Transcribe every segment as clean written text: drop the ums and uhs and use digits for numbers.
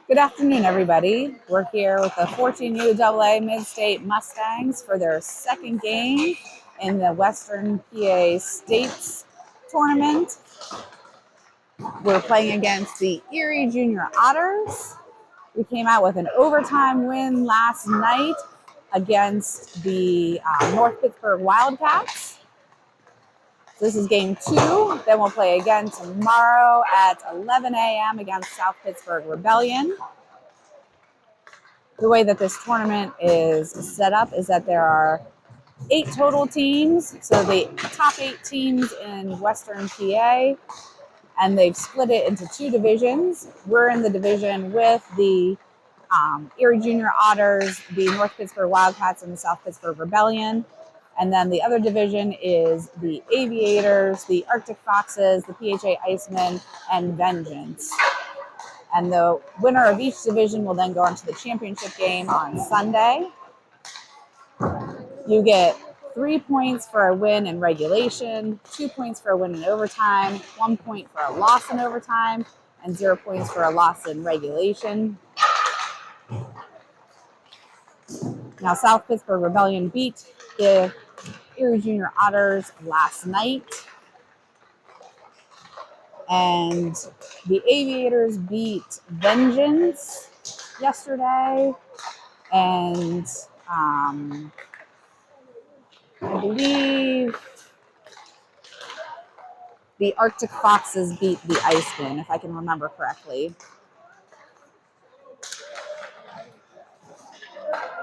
Good afternoon, everybody. We're here with the 14U AA Mid-State Mustangs for their second game in the Western PA States Tournament. We're playing against the Erie Junior Otters. We came out with an overtime win last night against the North Pittsburgh Wildcats. This is game 2. Then we'll play again tomorrow at 11 a.m. against South Pittsburgh Rebellion. The way that this tournament is set up is that there are 8 total teams. So the top 8 teams in Western PA, and they've split it into 2 divisions. We're in the division with the Erie Junior Otters, the North Pittsburgh Wildcats, and the South Pittsburgh Rebellion. And then the other division is the Aviators, the Arctic Foxes, the PHA Icemen, and Vengeance. And the winner of each division will then go on to the championship game on Sunday. You get 3 points for a win in regulation, 2 points for a win in overtime, 1 point for a loss in overtime, and 0 points for a loss in regulation. Now, South Pittsburgh Rebellion beat the Erie Junior Otters last night. And the Aviators beat Vengeance yesterday. And I believe the Arctic Foxes beat the Icemen, if I can remember correctly.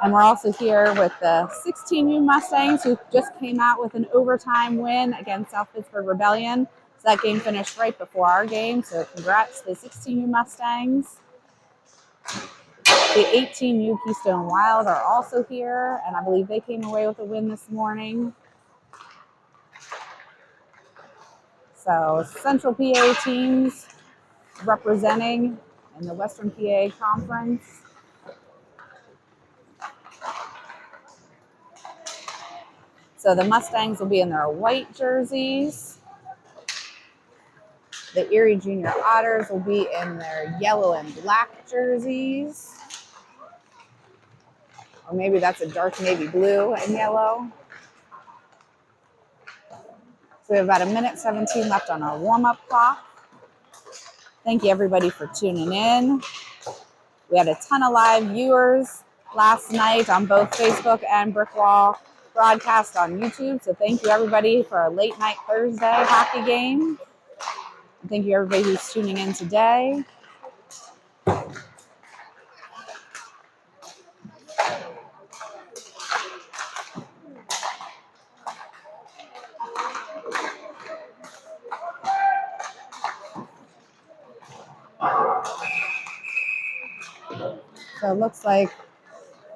And we're also here with the 16U Mustangs, who just came out with an overtime win against South Pittsburgh Rebellion. So that game finished right before our game, so congrats to the 16U Mustangs. The 18U Keystone Wild are also here, and I believe they came away with a win this morning. So Central PA teams representing in the Western PA Conference. So the Mustangs will be in their white jerseys. The Erie Junior Otters will be in their yellow and black jerseys. Or maybe that's a dark navy blue and yellow. So we have about 1:17 left on our warm-up clock. Thank you, everybody, for tuning in. We had a ton of live viewers last night on both Facebook and Brickwall broadcast on YouTube. So thank you, everybody, for a late night Thursday hockey game. And thank you, everybody, who's tuning in today. So it looks like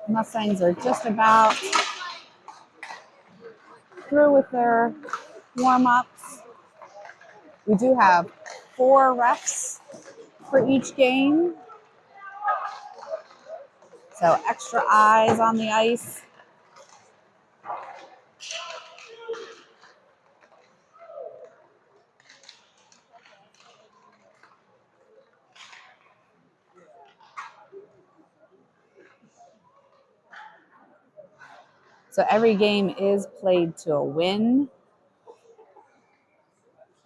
Mustangs are just about through with their warm-ups. We do have 4 refs for each game. So extra eyes on the ice. So every game is played to a win.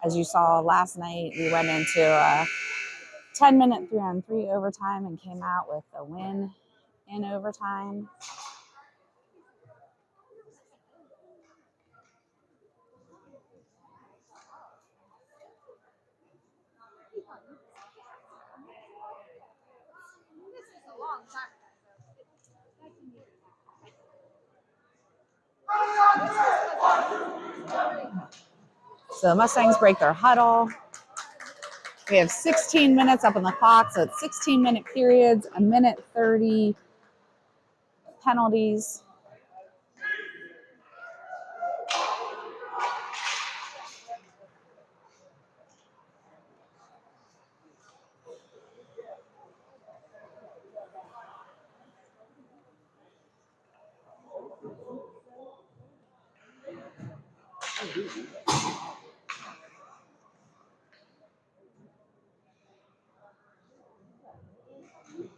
As you saw last night, we went into a 10-minute 3-on-3 overtime and came out with a win in overtime. So the Mustangs break their huddle. We have 16 minutes up on the clock, so it's 16-minute periods, 1:30 penalties.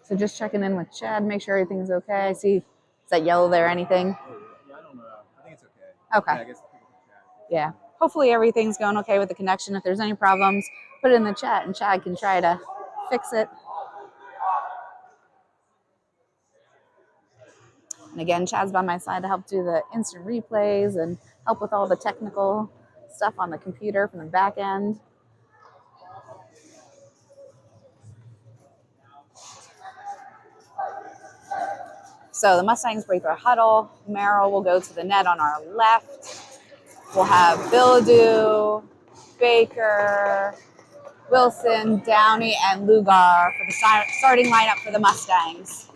So just checking in with Chad, make sure everything's okay. I see, is that yellow there or anything? Yeah, I don't know. I think it's okay. Okay. Yeah, I guess people can chat. Yeah. Hopefully everything's going okay with the connection. If there's any problems, put it in the chat and Chad can try to fix it. And again, Chad's by my side to help do the instant replays and help with all the technical stuff on the computer from the back end. So the Mustangs break their huddle. Merrill will go to the net on our left. We'll have Billadoo, Baker, Wilson, Downey, and Lugar for the starting lineup for the Mustangs.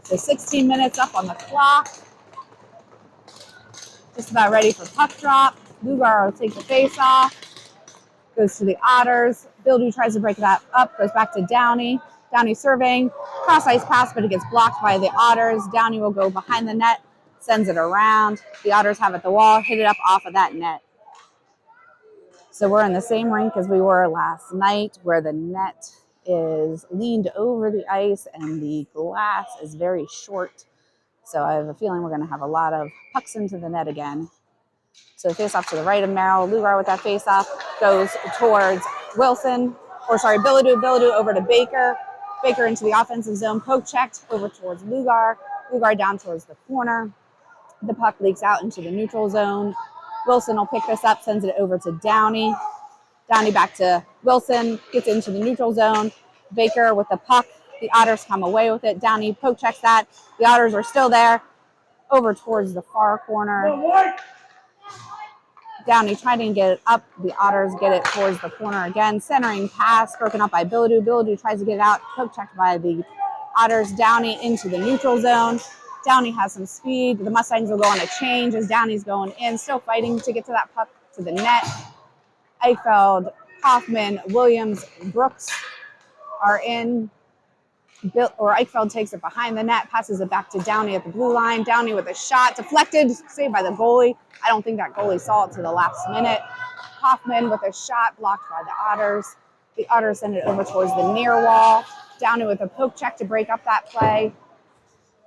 So 16 minutes up on the clock. Just about ready for puck drop. Lugar will take the face off. Goes to the Otters. Billadoo tries to break that up. Goes back to Downey. Downey serving. Cross ice pass, but it gets blocked by the Otters. Downey will go behind the net. Sends it around. The Otters have it at the wall. Hit it up off of that net. So we're in the same rink as we were last night, where the net is leaned over the ice and the glass is very short. So I have a feeling we're going to have a lot of pucks into the net again. So face off to the right of Merrill. Lugar with that face off goes towards Wilson, Billadoo. Billadoo over to Baker. Baker into the offensive zone. Poke checked over towards Lugar. Lugar down towards the corner. The puck leaks out into the neutral zone. Wilson will pick this up, sends it over to Downey. Downey back to Wilson, gets into the neutral zone. Baker with the puck. The Otters come away with it. Downey poke checks that. The Otters are still there. Over towards the far corner. Downey trying to get it up. The Otters get it towards the corner again. Centering pass broken up by Billadoo. Billadoo tries to get it out. Poke checked by the Otters. Downey into the neutral zone. Downey has some speed. The Mustangs will go on a change as Downey's going in. Still fighting to get to that puck to the net. Eichfeld, Kaufman, Williams, Brooks are in. Eichfeld takes it behind the net, passes it back to Downey at the blue line. Downey with a shot, deflected, saved by the goalie. I don't think that goalie saw it to the last minute. Kaufman with a shot, blocked by the Otters. The Otters send it over towards the near wall. Downey with a poke check to break up that play.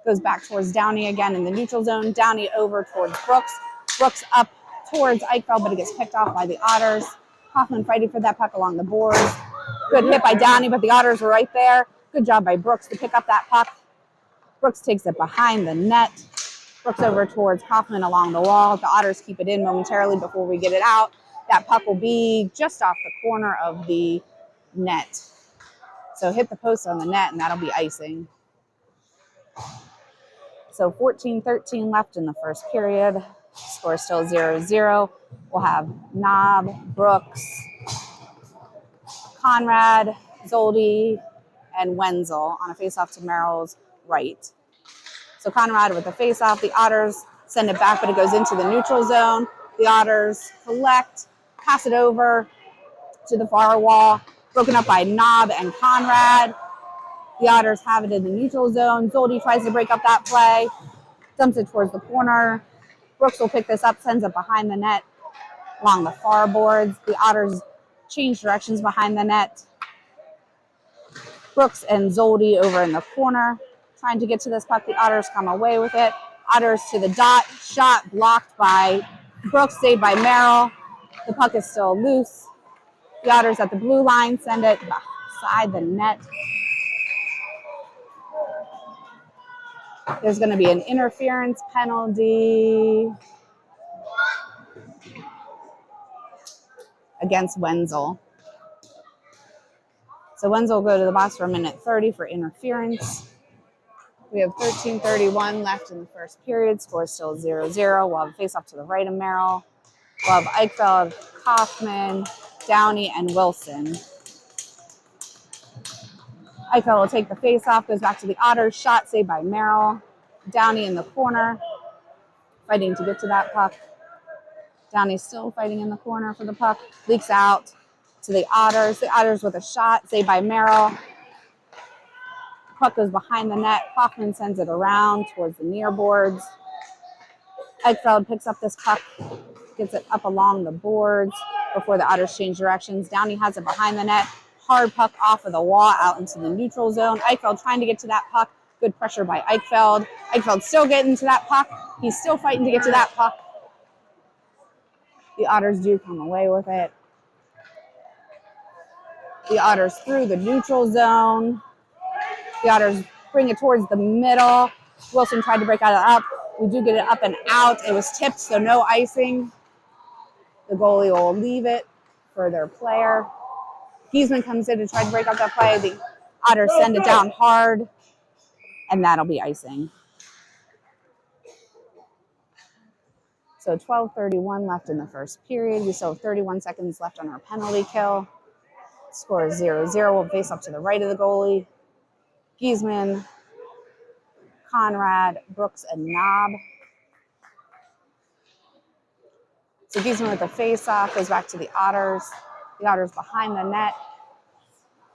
Goes back towards Downey again in the neutral zone. Downey over towards Brooks. Brooks up towards Eichfeld, but it gets picked off by the Otters. Kaufman fighting for that puck along the boards. Good hit by Downey, but the Otters were right there. Good job by Brooks to pick up that puck. Brooks takes it behind the net. Brooks over towards Kaufman along the wall. The Otters keep it in momentarily before we get it out. That puck will be just off the corner of the net. So hit the post on the net, and that'll be icing. So 14-13 left in the first period. Score still 0-0. We'll have Knob, Brooks, Conrad, Zoldi, and Wenzel on a faceoff to Merrill's right. So Conrad with the faceoff. The Otters send it back, but it goes into the neutral zone. The Otters collect, pass it over to the far wall, broken up by Knob and Conrad. The Otters have it in the neutral zone. Zoldi tries to break up that play, dumps it towards the corner. Brooks will pick this up, sends it behind the net along the far boards. The Otters change directions behind the net. Brooks and Zoldi over in the corner, trying to get to this puck. The Otters come away with it. Otters to the dot. Shot blocked by Brooks, saved by Merrill. The puck is still loose. The Otters at the blue line send it beside the net. There's going to be an interference penalty against Wenzel. So Wenzel will go to the box for a minute 30 for interference. We have 13:31 left in the first period. Score still 0-0. We'll have a face-off to the right of Merrill. We'll have Eichfeld, Kaufman, Downey, and Wilson. Eichfeld will take the face-off, goes back to the Otters. Shot saved by Merrill. Downey in the corner, fighting to get to that puck. Downey still fighting in the corner for the puck. Leaks out to the Otters. The Otters with a shot, saved by Merrill. Puck goes behind the net. Kaufman sends it around towards the near boards. Eichfeld picks up this puck, gets it up along the boards. before the Otters change directions. Downey has it behind the net. Hard puck off of the wall out into the neutral zone. Eichfeld trying to get to that puck. Good pressure by Eichfeld. Eichfeld still getting to that puck. He's still fighting to get to that puck. The Otters do come away with it. The Otters through the neutral zone. The Otters bring it towards the middle. Wilson tried to break out of the up. We do get it up and out. It was tipped, so no icing. The goalie will leave it for their player. Giesman comes in to try to break up that play. The Otters send it down hard, and that'll be icing. So 12:31 left in the first period. We still have 31 seconds left on our penalty kill. Score is 0-0. We'll face up to the right of the goalie. Giesman, Conrad, Brooks, and Knob. So Giesman with the face-off goes back to the Otters. The Otters behind the net.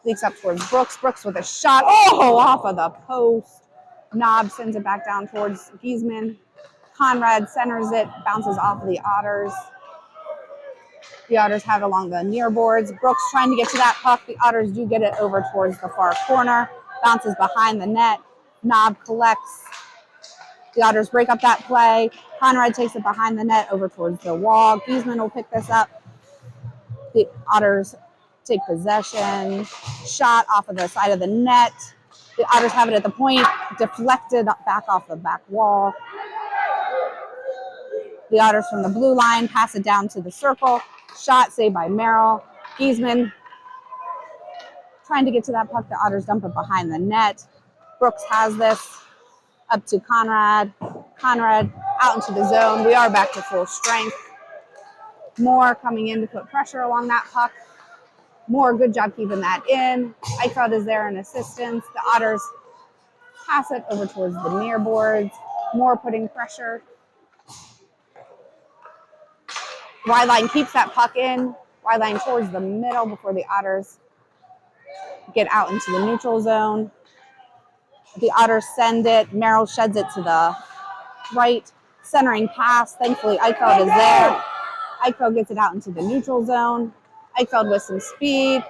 Leaks up towards Brooks. Brooks with a shot. Oh, off of the post. Knob sends it back down towards Giesman. Conrad centers it, bounces off of the Otters. The Otters have it along the near boards. Brooks trying to get to that puck. The Otters do get it over towards the far corner. Bounces behind the net. Knob collects. The Otters break up that play. Conrad takes it behind the net over towards the wall. Giesman will pick this up. The Otters take possession. Shot off of the side of the net. The Otters have it at the point. Deflected back off the back wall. The Otters from the blue line pass it down to the circle. Shot saved by Merrill. Giesman trying to get to that puck. The Otters dump it behind the net. Brooks has this up to Conrad. Conrad out into the zone. We are back to full strength. Moore coming in to put pressure along that puck. Moore, good job keeping that in. Eichfeld is there in assistance. The Otters pass it over towards the near boards. Moore putting pressure. Wide line keeps that puck in. Wide line towards the middle before the Otters get out into the neutral zone. The Otters send it. Merrill sheds it to the right. Centering pass. Thankfully, Eichfeld is there. Eichfeld gets it out into the neutral zone. Eichfeld with some speed.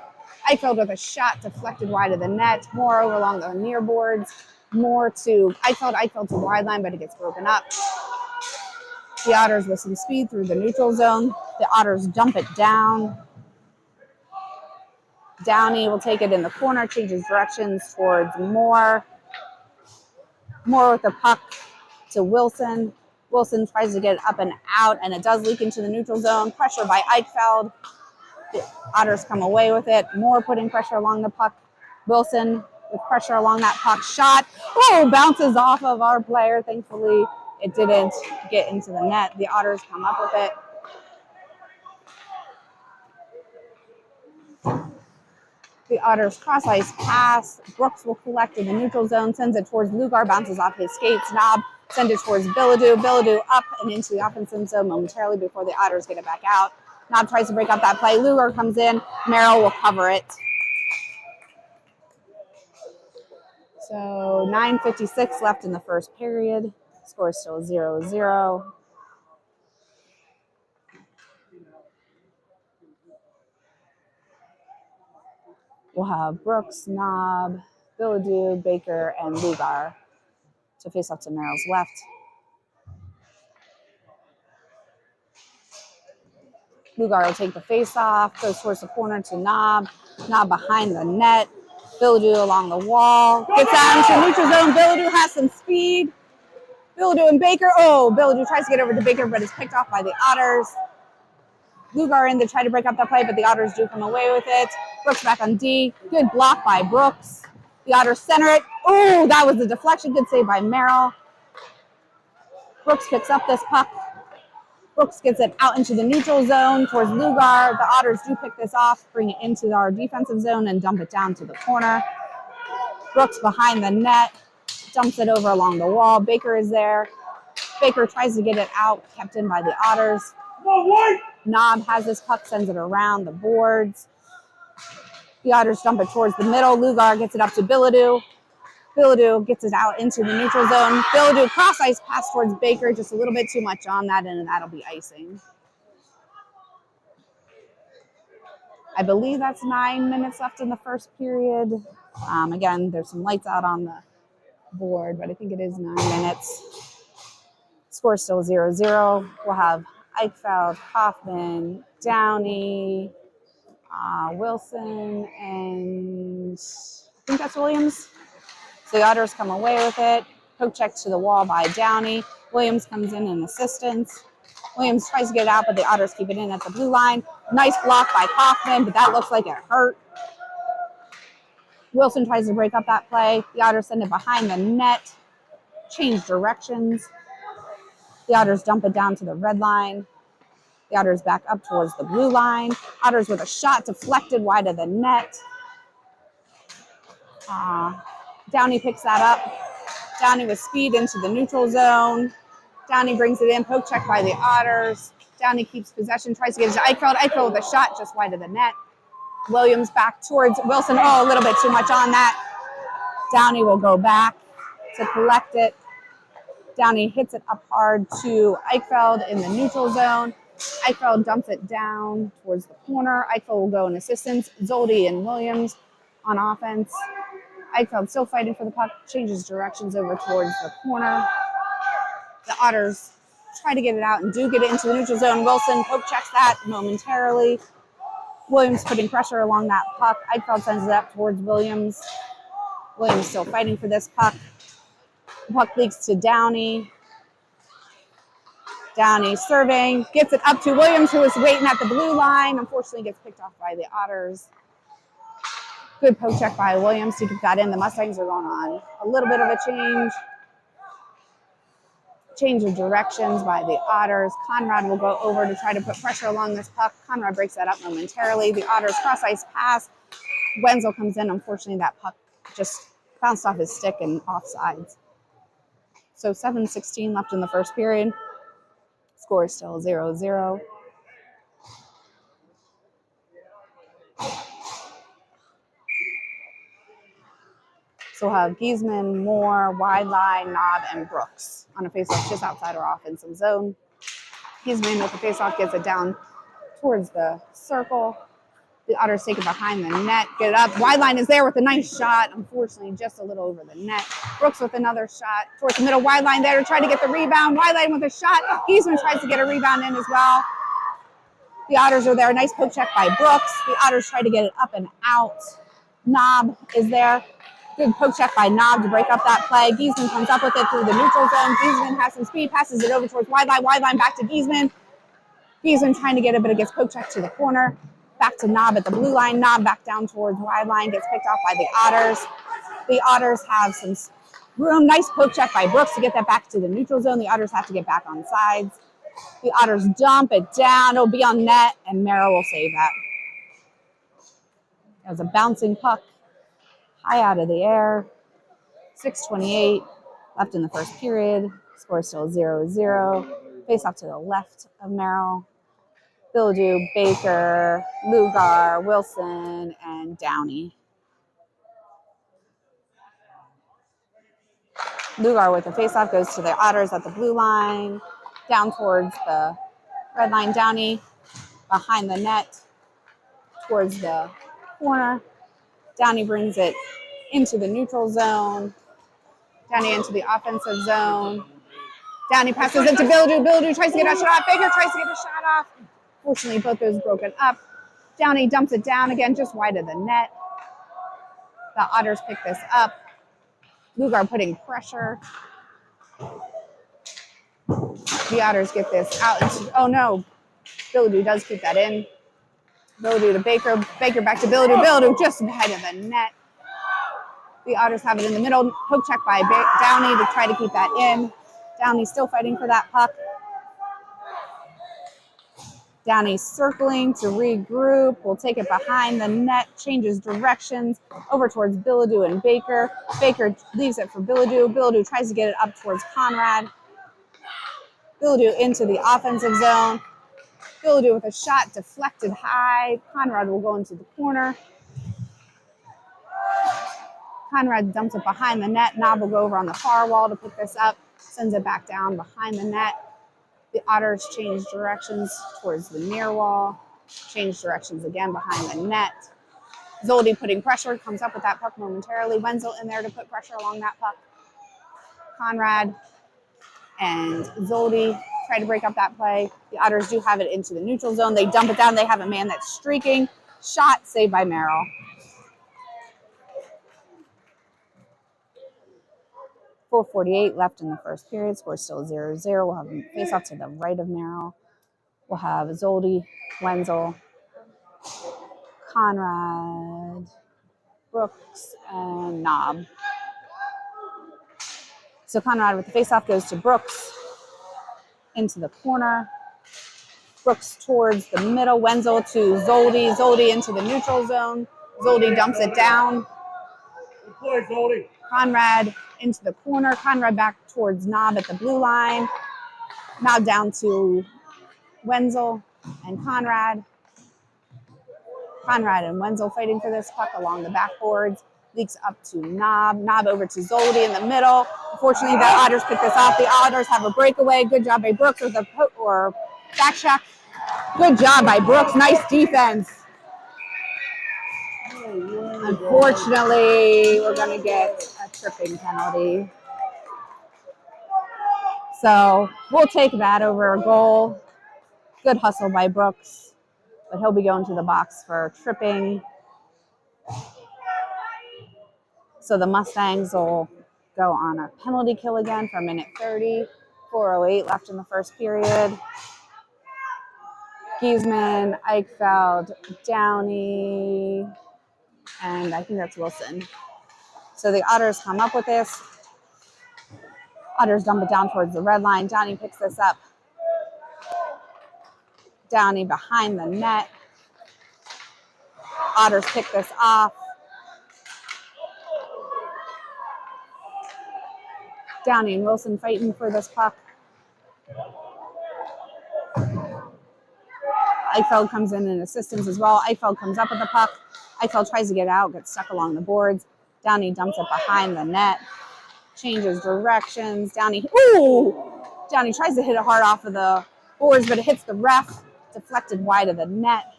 Eichfeld with a shot deflected wide of the net. Moore over along the near boards. Moore to Eichfeld. Eichfeld to wide line, but it gets broken up. The Otters with some speed through the neutral zone. The Otters dump it down. Downey will take it in the corner, changes directions towards Moore. Moore with the puck to Wilson. Wilson tries to get it up and out, and it does leak into the neutral zone. Pressure by Eichfeld. The Otters come away with it. Moore putting pressure along the puck. Wilson with pressure along that puck. Shot. Oh, bounces off of our player. Thankfully, it didn't get into the net. The Otters come up with it. The Otters cross ice pass. Brooks will collect in the neutral zone, sends it towards Lugar, bounces off his skates. Knob sends it towards Bilodeau. Bilodeau up and into the offensive zone momentarily before the Otters get it back out. Knob tries to break up that play. Lugar comes in. Merrill will cover it. So 9:56 left in the first period. Score is still 0-0. We'll have Brooks, Knob, Bilodeau, Baker, and Lugar to face up to Merrill's left. Lugar will take the face off, goes towards the corner to Knob. Knob behind the net. Bilodeau along the wall. Gets out into the neutral zone. Bilodeau has some speed. Bilodeau and Baker. Oh, Bilodeau tries to get over to Baker, but is picked off by the Otters. Lugar in to try to break up that play, but the Otters do come away with it. Brooks back on D. Good block by Brooks. The Otters center it. Oh, that was a deflection. Good save by Merrill. Brooks picks up this puck. Brooks gets it out into the neutral zone towards Lugar. The Otters do pick this off, bring it into our defensive zone, and dump it down to the corner. Brooks behind the net, dumps it over along the wall. Baker is there. Baker tries to get it out, kept in by the Otters. Knob has this puck, sends it around the boards. The Otters dump it towards the middle. Lugar gets it up to Bilodeau. Bilodeau gets it out into the neutral zone. Bilodeau cross ice pass towards Baker, just a little bit too much on that, and that'll be icing. I believe that's 9 minutes left in the first period. Again, there's some lights out on the board, but I think it is 9 minutes. Score still 0-0. We'll have Eichfeld, Hoffman, Downey, Wilson, and I think that's Williams. So the Otters come away with it. Poke check to the wall by Downey. Williams comes in assistance. Williams tries to get it out, but the Otters keep it in at the blue line. Nice block by Hoffman, but that looks like it hurt. Wilson tries to break up that play. The Otters send it behind the net. Change directions. The Otters dump it down to the red line. The Otters back up towards the blue line. Otters with a shot deflected wide of the net. Downey picks that up. Downey with speed into the neutral zone. Downey brings it in. Poke check by the Otters. Downey keeps possession, tries to get it to Eichfeld. Eichfeld with a shot just wide of the net. Williams back towards Wilson. Oh, a little bit too much on that. Downey will go back to collect it. Downey hits it up hard to Eichfeld in the neutral zone. Eichfeld dumps it down towards the corner. Eichfeld will go in assistance. Zoldi and Williams on offense. Eichfeld still fighting for the puck, changes directions over towards the corner. The Otters try to get it out and do get it into the neutral zone. Wilson poke checks that momentarily. Williams putting pressure along that puck. Eichfeld sends it up towards Williams. Williams still fighting for this puck. The puck leaks to Downey. Downey serving, gets it up to Williams, who is waiting at the blue line. Unfortunately, gets picked off by the Otters. Good poke check by Williams to keep that in. The Mustangs are going on a little bit of a change of directions by the Otters. Conrad will go over to try to put pressure along this puck. Conrad breaks that up momentarily. The Otters cross-ice pass. Wenzel comes in. Unfortunately, that puck just bounced off his stick and offsides. So 7:16 left in the first period. Score is still 0-0. So we'll have Giesman, Moore, Wideline, Knob, and Brooks on a faceoff just outside our offensive zone. Giesman with the faceoff gets it down towards the circle. The Otters take it behind the net, get it up. Wideline is there with a nice shot. Unfortunately, just a little over the net. Brooks with another shot towards the middle. Wideline there to try to get the rebound. Wideline with a shot. Giesman tries to get a rebound in as well. The Otters are there. Nice poke check by Brooks. The Otters try to get it up and out. Knob is there. Good poke check by Knob to break up that play. Giesman comes up with it through the neutral zone. Giesman has some speed, passes it over towards Wideline. Wideline back to Giesman. Giesman trying to get it, but it gets poke check to the corner. Back to Knob at the blue line. Knob back down towards Wideline. Gets picked off by the Otters. The Otters have some room. Nice poke check by Brooks to get that back to the neutral zone. The Otters have to get back on sides. The Otters dump it down. It'll be on net, and Merrill will save that. That was a bouncing puck. High out of the air. 6:28 left in the first period. Score still 0-0. Face off to the left of Merrill. Bildu, Baker, Lugar, Wilson, and Downey. Lugar with the faceoff goes to the Otters at the blue line, down towards the red line. Downey behind the net towards the corner. Downey brings it into the neutral zone. Downey into the offensive zone. Downey passes it to Bildu. Bildu tries to get a shot off. Baker tries to get a shot off. Fortunately, both those broken up. Downey dumps it down again, just wide of the net. The Otters pick this up. Lugar putting pressure. The Otters get this out. Oh no, Bildu does keep that in. Bildu to Baker. Baker back to Bildu. Bildu just ahead of the net. The Otters have it in the middle. Poke check by Downey to try to keep that in. Downey still fighting for that puck. Downey circling to regroup. We'll take it behind the net, changes directions over towards Bildu and Baker. Baker leaves it for Bildu. Bildu tries to get it up towards Conrad. Bildu into the offensive zone. Bildu with a shot deflected high. Conrad will go into the corner. Conrad dumps it behind the net. Knob will go over on the far wall to pick this up. Sends it back down behind the net. The Otters change directions towards the near wall. Change directions again behind the net. Zoldy putting pressure, comes up with that puck momentarily. Wenzel in there to put pressure along that puck. Conrad and Zoldy try to break up that play. The Otters do have it into the neutral zone. They dump it down. They have a man that's streaking. Shot saved by Merrill. 4:48 left in the first period. Score still 0-0. We'll have a face off to the right of Merrill. We'll have Zoldy, Wenzel, Conrad, Brooks, and Knob. So Conrad with the face-off goes to Brooks into the corner. Brooks towards the middle. Wenzel to Zoldy. Zoldy into the neutral zone. Zoldy dumps it down. Good play, Zoldy. Conrad into the corner. Conrad back towards Knob at the blue line. Knob down to Wenzel and Conrad. Conrad and Wenzel fighting for this puck along the backboards. Leaks up to Knob. Knob over to Zoldy in the middle. Unfortunately, the Otters pick this off. The Otters have a breakaway. Good job by Brooks with a back check. Good job by Brooks. Nice defense. Unfortunately, we're going to get a tripping penalty. So we'll take that over a goal. Good hustle by Brooks, but he'll be going to the box for tripping. So the Mustangs will go on a penalty kill again for a minute 30. 4:08 left in the first period. Giesman, Eichfeld, Downey, and I think that's Wilson. So the Otters come up with this. Otters dump it down towards the red line. Downey picks this up. Downey behind the net. Otters pick this off. Downey and Wilson fighting for this puck. Eichfeld comes in assistance as well. Eichfeld comes up with the puck. Eichfeld tries to get out, gets stuck along the boards. Downey dumps it behind the net. Changes directions. Downey tries to hit it hard off of the boards, but it hits the ref. Deflected wide of the net.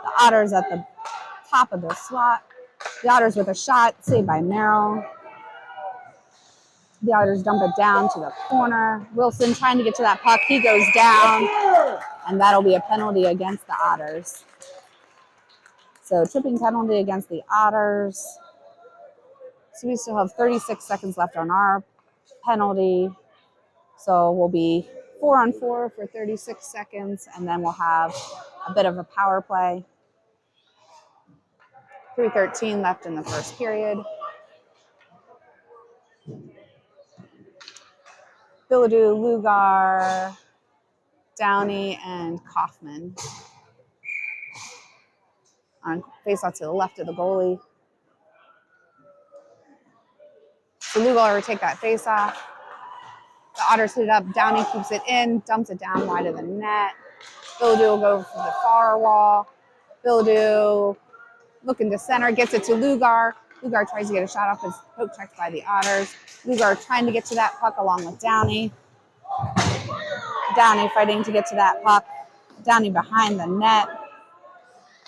The Otters at the top of the slot. The Otters with a shot, saved by Merrill. The Otters dump it down to the corner. Wilson trying to get to that puck. He goes down, and that'll be a penalty against the Otters. So tripping penalty against the Otters. So we still have 36 seconds left on our penalty. So we'll be 4-on-4 for 36 seconds, and then we'll have a bit of a power play. 3:13 left in the first period. Billadou, Lugar, Downey, and Kaufman. On face-off to the left of the goalie. So Lugar will take that face-off. The Otters hit it up. Downey keeps it in, dumps it down wide of the net. Billadou will go for the far wall. Billadou looking to center, gets it to Lugar. Lugar tries to get a shot off his poke checked by the Otters. Lugar trying to get to that puck along with Downey. Downey fighting to get to that puck. Downey behind the net.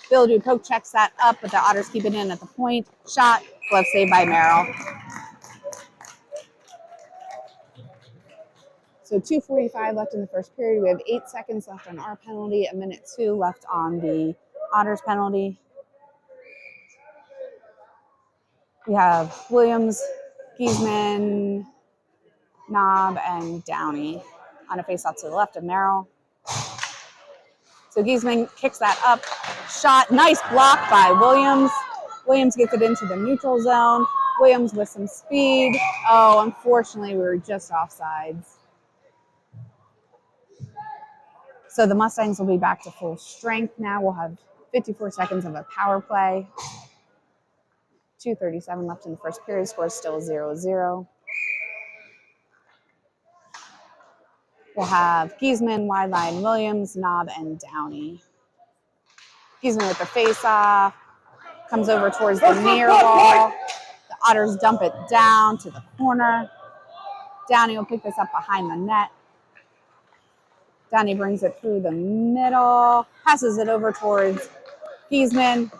Billadou poke checks that up, but the Otters keep it in at the point. Shot, glove saved by Merrill. So 2:45 left in the first period. We have 8 seconds left on our penalty, a minute 2 left on the Otters penalty. We have Williams, Giesman, Knob, and Downey on a face-off to the left of Merrill. So Giesman kicks that up. Shot, nice block by Williams. Williams gets it into the neutral zone. Williams with some speed. Oh, unfortunately, we were just offsides. So the Mustangs will be back to full strength now. We'll have 54 seconds of a power play. 2:37 left in the first period. Score is still 0-0. We'll have Giesman, wide line, Williams, Knob, and Downey. Giesman with the face-off. Comes over towards the near wall. The Otters dump it down to the corner. Downey will pick this up behind the net. Downey brings it through the middle, passes it over towards Giesman.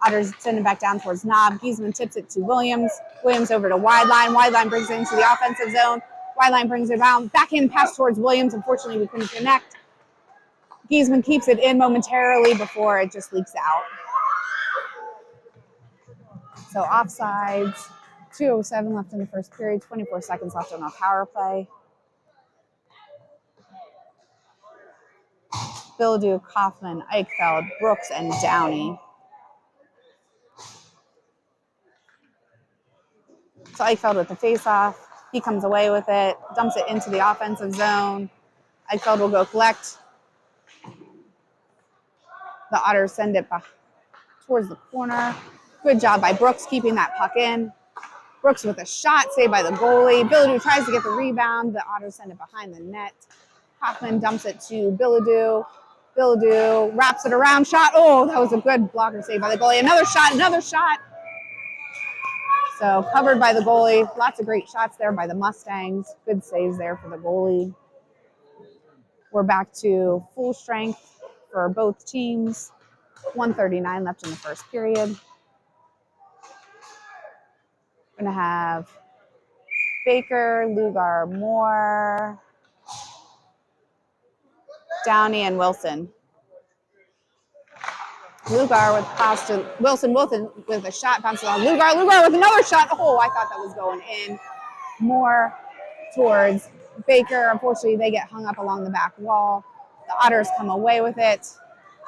Otters send it back down towards Knob. Giesman tips it to Williams. Williams over to Wideline. Wideline brings it into the offensive zone. Wideline brings it around. Backhand pass towards Williams. Unfortunately, we couldn't connect. Giesman keeps it in momentarily before it just leaks out. So offsides, 2:07 left in the first period, 24 seconds left on our power play. Bildu, Kaufman, Eichfeld, Brooks, and Downey. So Eichfeld with the face-off. He comes away with it, dumps it into the offensive zone. Eichfeld will go collect. The Otters send it back towards the corner. Good job by Brooks keeping that puck in. Brooks with a shot saved by the goalie. Biladu tries to get the rebound. The Otters send it behind the net. Kaufman dumps it to Biladu. Biladu wraps it around. Shot. Oh, that was a good blocker save by the goalie. Another shot. Another shot. So covered by the goalie. Lots of great shots there by the Mustangs. Good saves there for the goalie. We're back to full strength for both teams. 1:39 left in the first period. We're going to have Baker, Lugar, Moore, Downey, and Wilson. Lugar with pass to Wilson. Wilson with a shot bounces on Lugar. Lugar with another shot. Oh, I thought that was going in. Moore towards Baker. Unfortunately, they get hung up along the back wall. The Otters come away with it.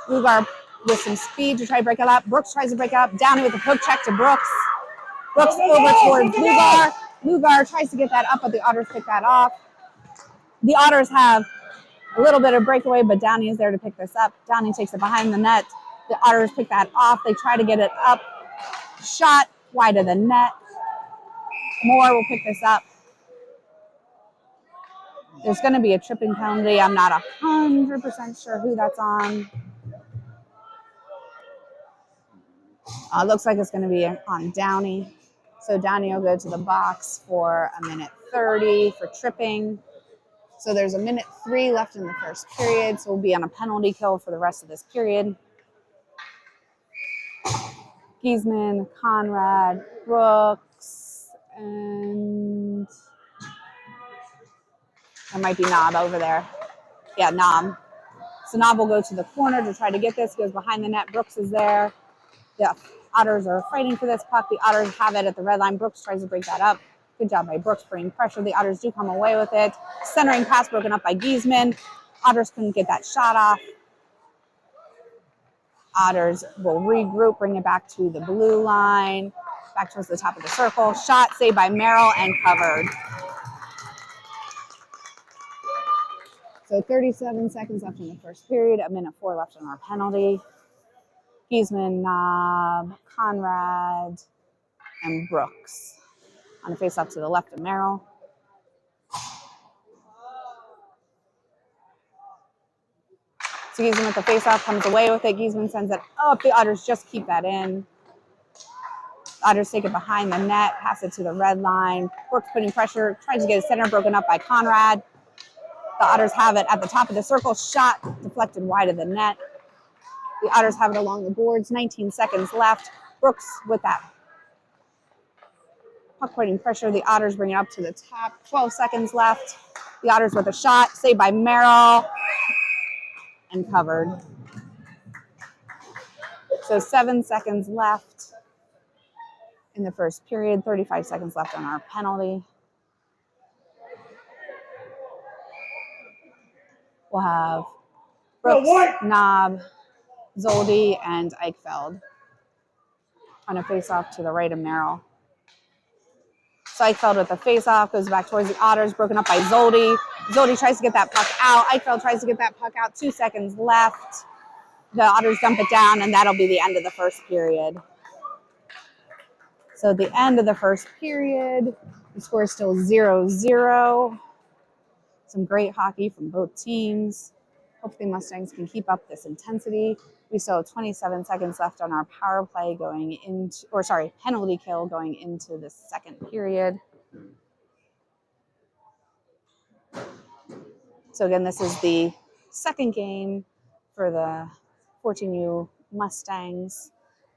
Lugar with some speed to try to break it up. Brooks tries to break it up. Downey with a poke check to Brooks. Brooks over towards Lugar. Lugar tries to get that up, but the Otters pick that off. The Otters have a little bit of breakaway, but Downey is there to pick this up. Downey takes it behind the net. The Otters pick that off. They try to get it up. Shot wide of the net. Moore will pick this up. There's going to be a tripping penalty. I'm not 100% sure who that's on. Looks like it's going to be on Downey. So Downey will go to the box for 1:30 for tripping. So there's 1:03 left in the first period. So we'll be on a penalty kill for the rest of this period. Giesman, Conrad, Brooks, and there might be Knob over there. Yeah, Knob. So Knob will go to the corner to try to get this. Goes behind the net. Brooks is there. The Otters are fighting for this puck. The Otters have it at the red line. Brooks tries to break that up. Good job by Brooks bringing pressure. The Otters do come away with it. Centering pass broken up by Giesman. Otters couldn't get that shot off. Otters will regroup, bring it back to the blue line, back towards the top of the circle. Shot saved by Merrill and covered. So 37 seconds left in the first period, 1:04 left on our penalty. Giesman, Knob, Conrad, and Brooks on a face-off to the left of Merrill. So Giesman with the face-off comes away with it. Giesman sends it up. The Otters just keep that in. The Otters take it behind the net, pass it to the red line. Brooks putting pressure, tries to get a center broken up by Conrad. The Otters have it at the top of the circle. Shot deflected wide of the net. The Otters have it along the boards. 19 seconds left. Brooks with that puck putting pressure. The Otters bring it up to the top. 12 seconds left. The Otters with a shot. Saved by Merrill. And covered. So 7 seconds left in the first period. 35 seconds left on our penalty. We'll have Brooks, Knob, Zoldi, and Eichfeld on a face-off to the right of Merrill. So Eichfeld with the face-off goes back towards the Otters, broken up by Zoldi. Zoldi tries to get that puck out. Eichfeld tries to get that puck out. 2 seconds left. The Otters dump it down, and that'll be the end of the first period. So at the end of the first period, the score is still 0-0. Some great hockey from both teams. Hopefully Mustangs can keep up this intensity. We still have 27 seconds left on our power play penalty kill going into the second period. So again, this is the second game for the 14U Mustangs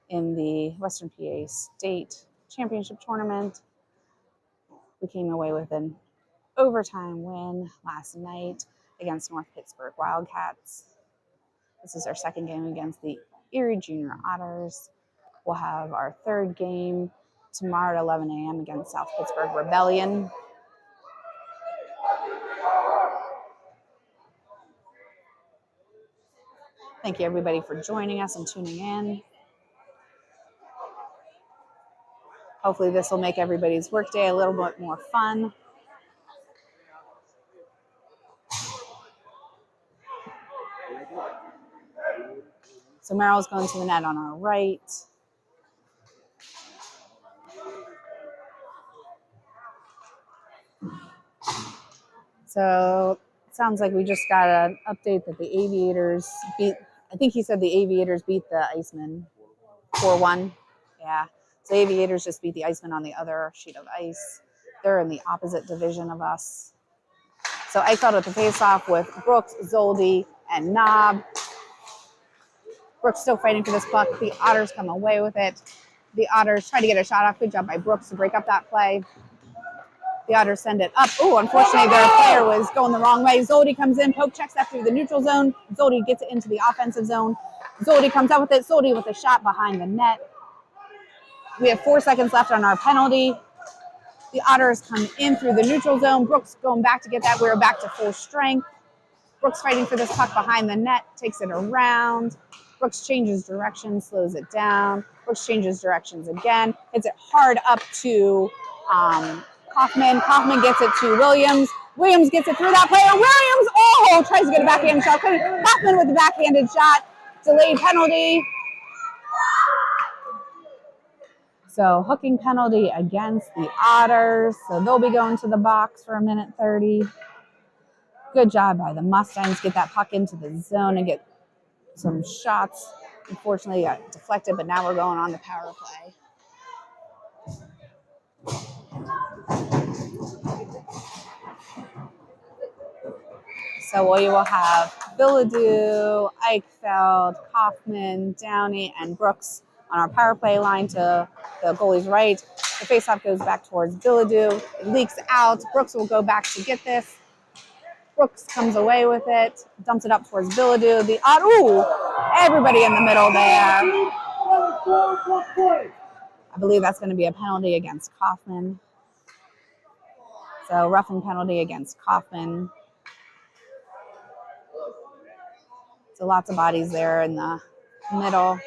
in the Western PA State Championship Tournament. We came away with an overtime win last night against North Pittsburgh Wildcats. This is our second game against the Erie Junior Otters. We'll have our third game tomorrow at 11 a.m. against South Pittsburgh Rebellion. Thank you, everybody, for joining us and tuning in. Hopefully this will make everybody's workday a little bit more fun. So Merrill's going to the net on our right. So it sounds like we just got an update that the Aviators beat, I think he said the Aviators beat the Icemen 4-1. Yeah. So Aviators just beat the Icemen on the other sheet of ice. They're in the opposite division of us. So I felt at the face-off with Brooks, Zoldi, and Knob. Brooks still fighting for this puck. The Otters come away with it. The Otters try to get a shot off. Good job by Brooks to break up that play. The Otters send it up. Oh, unfortunately, their player was going the wrong way. Zoldi comes in, poke checks that through the neutral zone. Zoldi gets it into the offensive zone. Zoldi comes up with it. Zoldi with a shot behind the net. We have 4 seconds left on our penalty. The Otters come in through the neutral zone. Brooks going back to get that. We're back to full strength. Brooks fighting for this puck behind the net, takes it around. Brooks changes direction, slows it down. Brooks changes directions again. Hits it hard up to Kaufman. Kaufman gets it to Williams. Williams gets it through that player. Williams, tries to get a backhanded shot. Kaufman with the backhanded shot. Delayed penalty. So hooking penalty against the Otters. So they'll be going to the box for 1:30. Good job by the Mustangs. Get that puck into the zone and get some shots. Unfortunately, got deflected, but now we're going on the power play. So we will have Billadou, Eichfeld, Kaufman, Downey, and Brooks on our power play line to the goalie's right. The faceoff goes back towards Billadou. It leaks out. Brooks will go back to get this. Brooks comes away with it, dumps it up towards Billadou. Everybody in the middle there. I believe that's going to be a penalty against Kaufman. So roughing penalty against Kaufman. So lots of bodies there in the middle.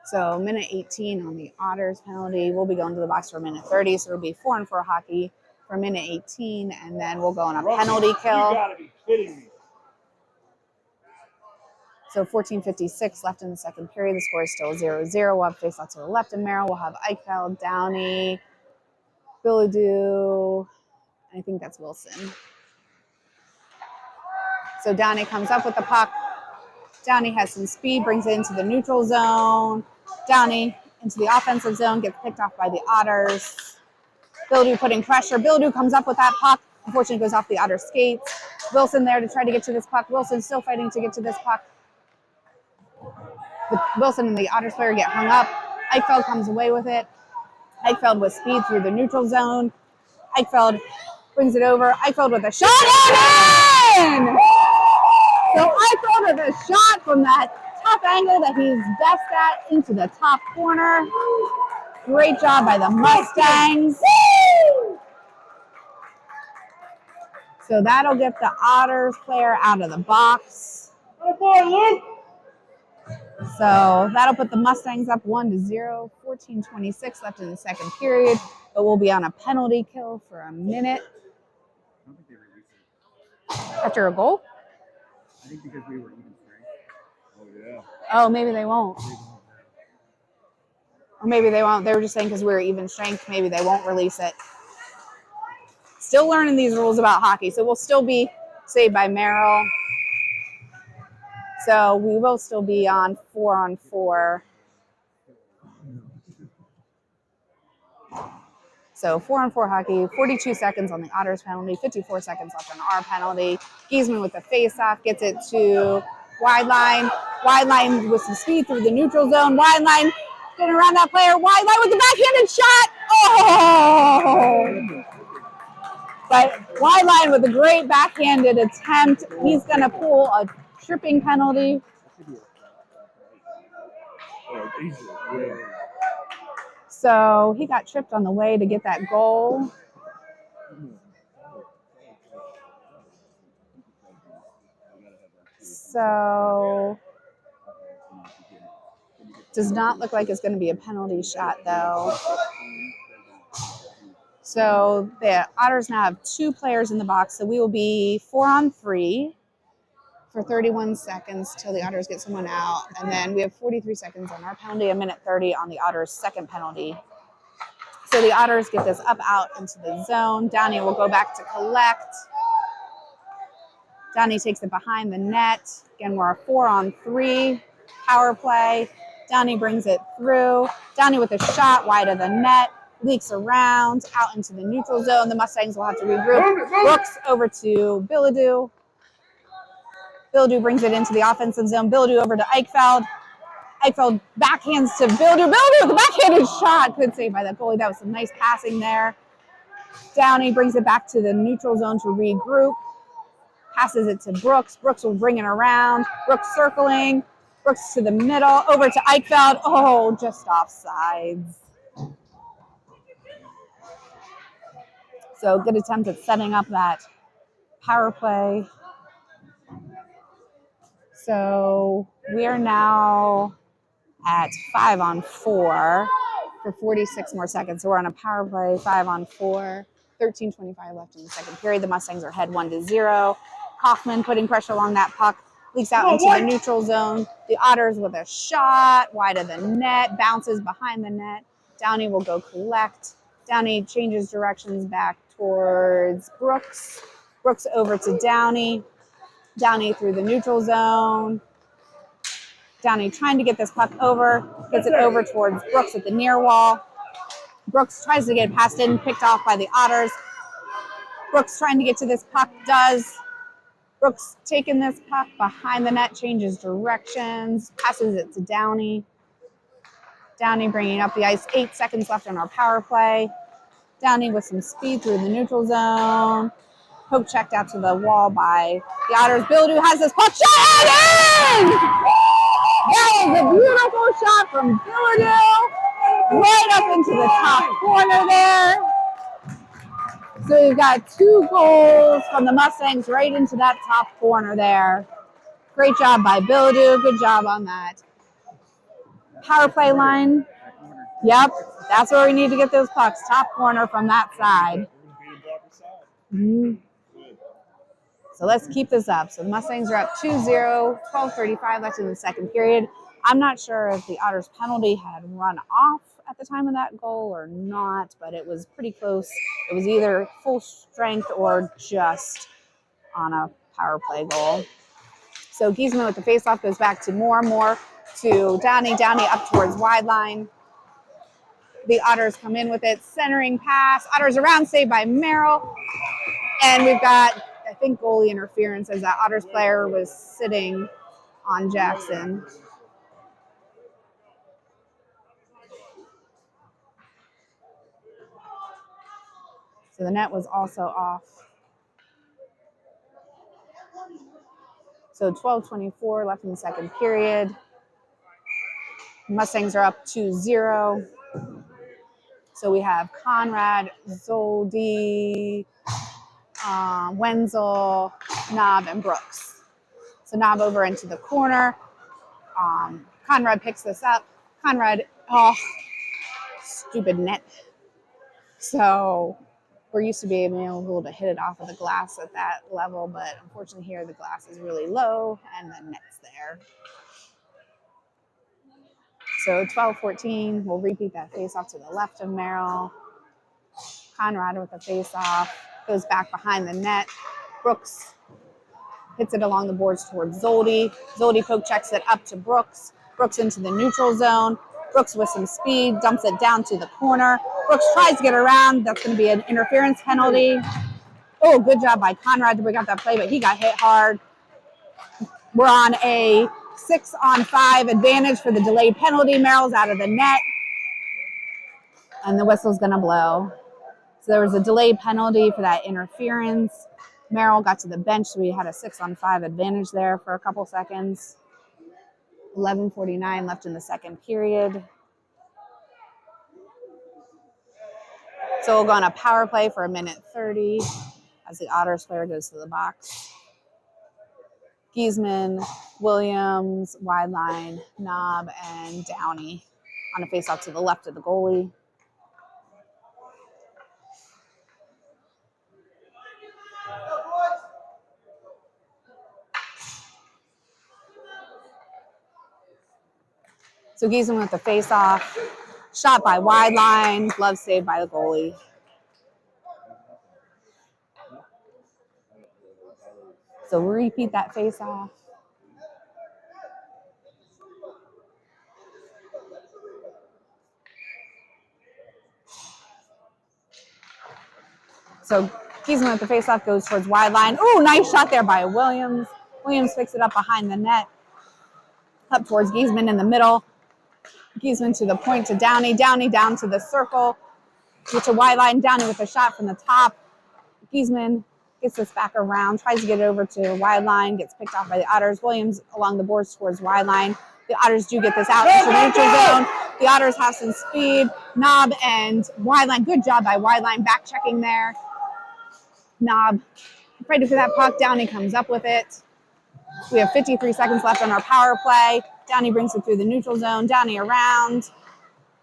So 1:18 on the Otters penalty. We'll be going to the box for 1:30. So it'll be 4-on-4 hockey for 1:18, and then we'll go on a penalty kill. You gotta be kidding me. So 14:56 left in the second period. The score is still 0-0. We'll have face-off to the left of Merrill. We'll have Eichfeld, Downey, Billadou, and I think that's Wilson. So Downey comes up with the puck. Downey has some speed, brings it into the neutral zone. Downey into the offensive zone, gets picked off by the Otters. Billadou putting pressure. Billadou comes up with that puck. Unfortunately, goes off the Otter skates. Wilson there to try to get to this puck. Wilson still fighting to get to this puck. Wilson and the Otters player get hung up. Eichfeld comes away with it. Eichfeld with speed through the neutral zone. Eichfeld brings it over. Eichfeld with a shot and in! So Eichfeld with a shot from that top angle that he's best at into the top corner. Great job by the Mustangs. So that'll get the Otters player out of the box. So that'll put the Mustangs up 1-0, 14:26 left in the second period. But we'll be on a penalty kill for a minute. I don't think they released it. After a goal? I think because we were even strength. Oh, yeah. Oh, maybe they won't. Or maybe they won't. They were just saying because we were even strength, maybe they won't release it. Still learning these rules about hockey. So we'll still be saved by Merrill. So we will still be on 4-on-4. So 4-on-4 hockey, 42 seconds on the Otters penalty, 54 seconds left on our penalty. Giesman with the face-off gets it to wide line. Wide line with some speed through the neutral zone. Wide line getting around that player. Wide line with the backhanded shot. Oh! But wide line with a great backhanded attempt. He's going to pull a tripping penalty. So he got tripped on the way to get that goal. So does not look like it's going to be a penalty shot though. So the Otters now have 2 players in the box. So we will be 4-on-3 for 31 seconds till the Otters get someone out. And then we have 43 seconds on our penalty, 1:30 on the Otters' second penalty. So the Otters get this up out into the zone. Downey will go back to collect. Downey takes it behind the net. Again, we're a 4-on-3 power play. Downey brings it through. Downey with a shot wide of the net. Leaks around, out into the neutral zone. The Mustangs will have to regroup. Brooks over to Bilodeau. Bilodeau brings it into the offensive zone. Bilodeau over to Eichfeld. Eichfeld backhands to Bilodeau. Bilodeau with a backhanded shot. Good save by that goalie. That was some nice passing there. Downey brings it back to the neutral zone to regroup. Passes it to Brooks. Brooks will bring it around. Brooks circling. Brooks to the middle. Over to Eichfeld. Oh, just offsides. So good attempt at setting up that power play. So we are now at 5-on-4 for 46 more seconds. So we're on a power play, 5-on-4, 13:25 left in the second period. The Mustangs are ahead 1-0. Kaufman putting pressure along that puck, leaks out into the neutral zone. The Otters with a shot wide of the net, bounces behind the net. Downey will go collect. Downey changes directions back towards Brooks. Brooks over to Downey. Downey through the neutral zone. Downey trying to get this puck over, gets it over towards Brooks at the near wall. Brooks tries to get it passed in, picked off by the Otters. Brooks trying to get to this puck, does. Brooks taking this puck behind the net, changes directions, passes it to Downey. Downey bringing up the ice, 8 seconds left on our power play. Downey with some speed through the neutral zone. Poke checked out to the wall by the Otters. Bilodeau has this puck shot in! That was a beautiful shot from Bilodeau, right up into the top corner there. So we've got 2 goals from the Mustangs right into that top corner there. Great job by Bilodeau. Good job on that. Power play line. Yep, that's where we need to get those pucks. Top corner from that side. Mm-hmm. So let's keep this up. So the Mustangs are up 2-0, 12:35 left in the second period. I'm not sure if the Otters penalty had run off at the time of that goal or not, but it was pretty close. It was either full strength or just on a power play goal. So Giesman with the faceoff goes back to more to Downey. Downey up towards wide line. The Otters come in with it. Centering pass. Otters around, saved by Merrill. And we've got, I think, goalie interference as that Otters player was sitting on Jackson. So the net was also off. So 12:24 left in the second period. Mustangs are up 2-0. So we have Conrad, Zoldi, Wenzel, Knob, and Brooks. So Knob over into the corner. Conrad picks this up. Conrad, stupid net. So we're used to being able to hit it off of the glass at that level, but unfortunately here the glass is really low and the net's there. So 12-14, we'll repeat that face-off to the left of Merrill. Conrad with the face-off, goes back behind the net. Brooks hits it along the boards towards Zoldi. Zoldi poke checks it up to Brooks. Brooks into the neutral zone. Brooks with some speed, dumps it down to the corner. Brooks tries to get around. That's going to be an interference penalty. Oh, good job by Conrad to bring up that play, but he got hit hard. We're on a 6-on-5 advantage for the delayed penalty. Merrill's out of the net, and the whistle's going to blow. So there was a delayed penalty for that interference. Merrill got to the bench, so we had a 6-on-5 advantage there for a couple seconds. 11:49 left in the second period. So we'll go on a power play for 1:30 as the Otters player goes to the box. Giesman, Williams, wide line, Knob, and Downey on a faceoff to the left of the goalie. So Giesman with the faceoff, shot by wide line, glove saved by the goalie. So we'll repeat that faceoff. So Giesman with the faceoff goes towards wide line. Ooh, nice shot there by Williams. Williams picks it up behind the net. Up towards Giesman in the middle. Giesman to the point to Downey. Downey down to the circle. Gets a wide line. Downey with a shot from the top. Giesman gets this back around. Tries to get it over to wide line. Gets picked off by the Otters. Williams along the boards towards wide line. The Otters do get this out into the neutral zone. The Otters have some speed. Knob and wide line. Good job by wide line. Back checking there. Knob fighting for that puck. Downey comes up with it. We have 53 seconds left on our power play. Downey brings it through the neutral zone. Downey around.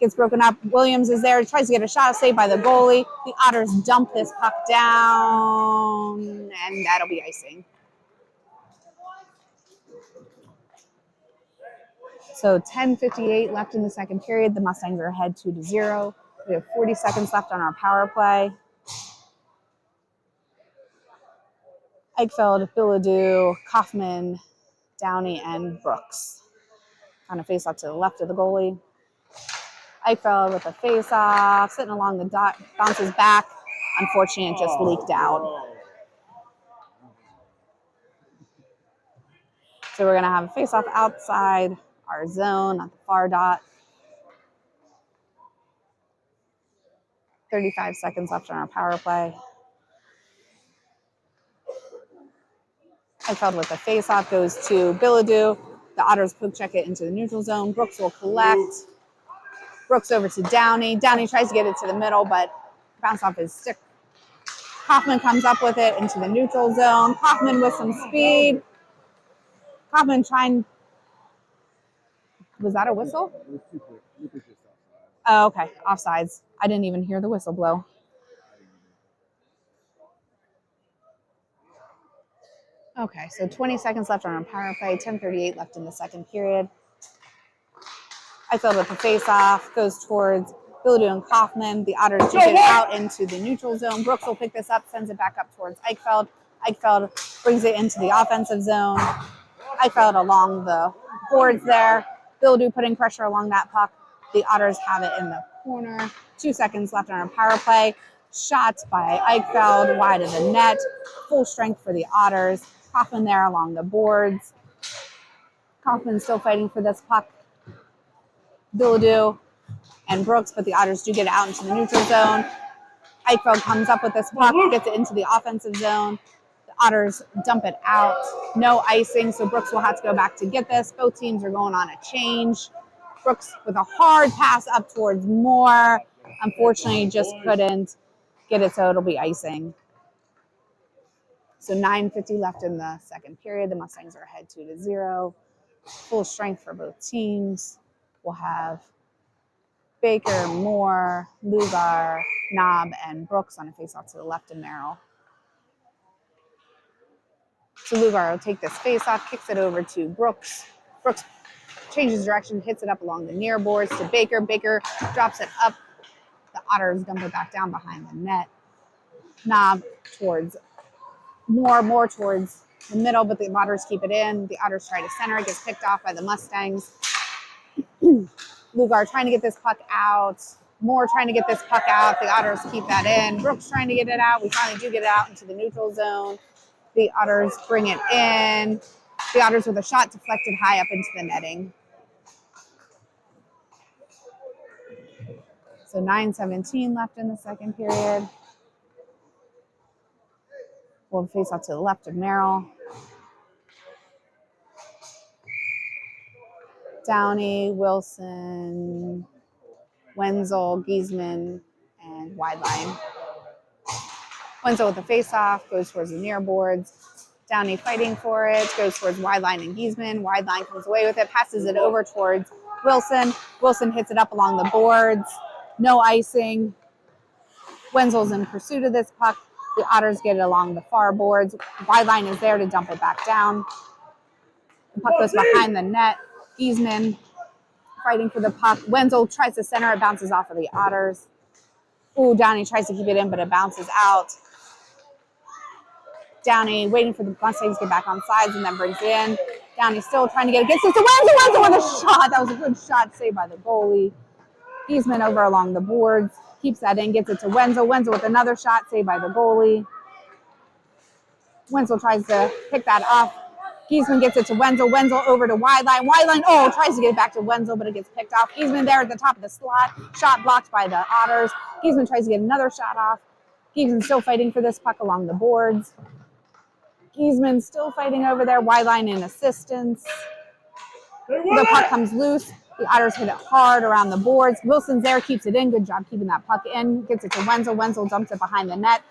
Gets broken up. Williams is there. Tries to get a shot saved by the goalie. The Otters dump this puck down, and that'll be icing. So 10:58 left in the second period. The Mustangs are ahead 2-0. We have 40 seconds left on our power play. Eichfeld, Bilodeau, Kaufman, Downey, and Brooks on a face-off to the left of the goalie. Eichfeld with a face-off, sitting along the dot, bounces back. Unfortunately, it just leaked out. So we're going to have a face-off outside our zone at the far dot. 35 seconds left on our power play. Eichfeld with a face-off goes to Bilodeau. The Otters poke check it into the neutral zone. Brooks will collect. Brooks over to Downey. Downey tries to get it to the middle, but bounce off his stick. Kaufman comes up with it into the neutral zone. Kaufman with some speed. Kaufman trying. Was that a whistle? It was too quick. Luke was just offside. Oh, okay. Offsides. I didn't even hear the whistle blow. Okay, so 20 seconds left on our power play. 10:38 left in the second period. Eichfeld with the face-off goes towards Bilodeau and Kaufman. The Otters do get out into the neutral zone. Brooks will pick this up, sends it back up towards Eichfeld. Eichfeld brings it into the offensive zone. Eichfeld along the boards there. Bilodeau putting pressure along that puck. The Otters have it in the corner. 2 seconds left on our power play. Shot by Eichfeld, wide of the net. Full strength for the Otters. Kaufman there along the boards. Kaufman still fighting for this puck. Bilodeau and Brooks, but the Otters do get it out into the neutral zone. Eichfeld comes up with this puck, gets it into the offensive zone. The Otters dump it out. No icing, so Brooks will have to go back to get this. Both teams are going on a change. Brooks with a hard pass up towards Moore. Unfortunately, just couldn't get it, so it'll be icing. So 9:50 left in the second period. The Mustangs are ahead 2-0. Full strength for both teams. We'll have Baker, Moore, Lugar, Knob, and Brooks on a face-off to the left of Merrill. So Lugar will take this face-off, kicks it over to Brooks. Brooks changes direction, hits it up along the near boards to Baker. Baker drops it up. The Otters dump it back down behind the net. Knob towards Moore towards the middle, but the Otters keep it in. The Otters try to center it, gets picked off by the Mustangs. Lugar trying to get this puck out. Moore trying to get this puck out. The Otters keep that in. Brooks trying to get it out. We finally do get it out into the neutral zone. The Otters bring it in. The Otters with a shot deflected high up into the netting. So 9:17 left in the second period. We'll face off to the left of Merrill. Downey, Wilson, Wenzel, Giesman, and wide line. Wenzel with the face-off, goes towards the near boards. Downey fighting for it, goes towards wide line and Giesman. Wide line comes away with it, passes it over towards Wilson. Wilson hits it up along the boards. No icing. Wenzel's in pursuit of this puck. The Otters get it along the far boards. Wide line is there to dump it back down. The puck goes behind the net. Giesman fighting for the puck. Wenzel tries to center it, bounces off of the Otters. Ooh, Downey tries to keep it in, but it bounces out. Downey waiting for the Mustangs to get back on sides and then brings it in. Downey still trying to get it. Gets it to Wenzel. Wenzel with a shot. That was a good shot saved by the goalie. Giesman over along the boards. Keeps that in. Gets it to Wenzel. Wenzel with another shot saved by the goalie. Wenzel tries to pick that off. Giesman gets it to Wenzel. Wenzel over to wide line. Wide line, tries to get it back to Wenzel, but it gets picked off. Giesman there at the top of the slot. Shot blocked by the Otters. Giesman tries to get another shot off. Giesman still fighting for this puck along the boards. Giesman still fighting over there. Wide line in assistance. The puck comes loose. The Otters hit it hard around the boards. Wilson's there, keeps it in. Good job keeping that puck in. Gets it to Wenzel. Wenzel dumps it behind the net.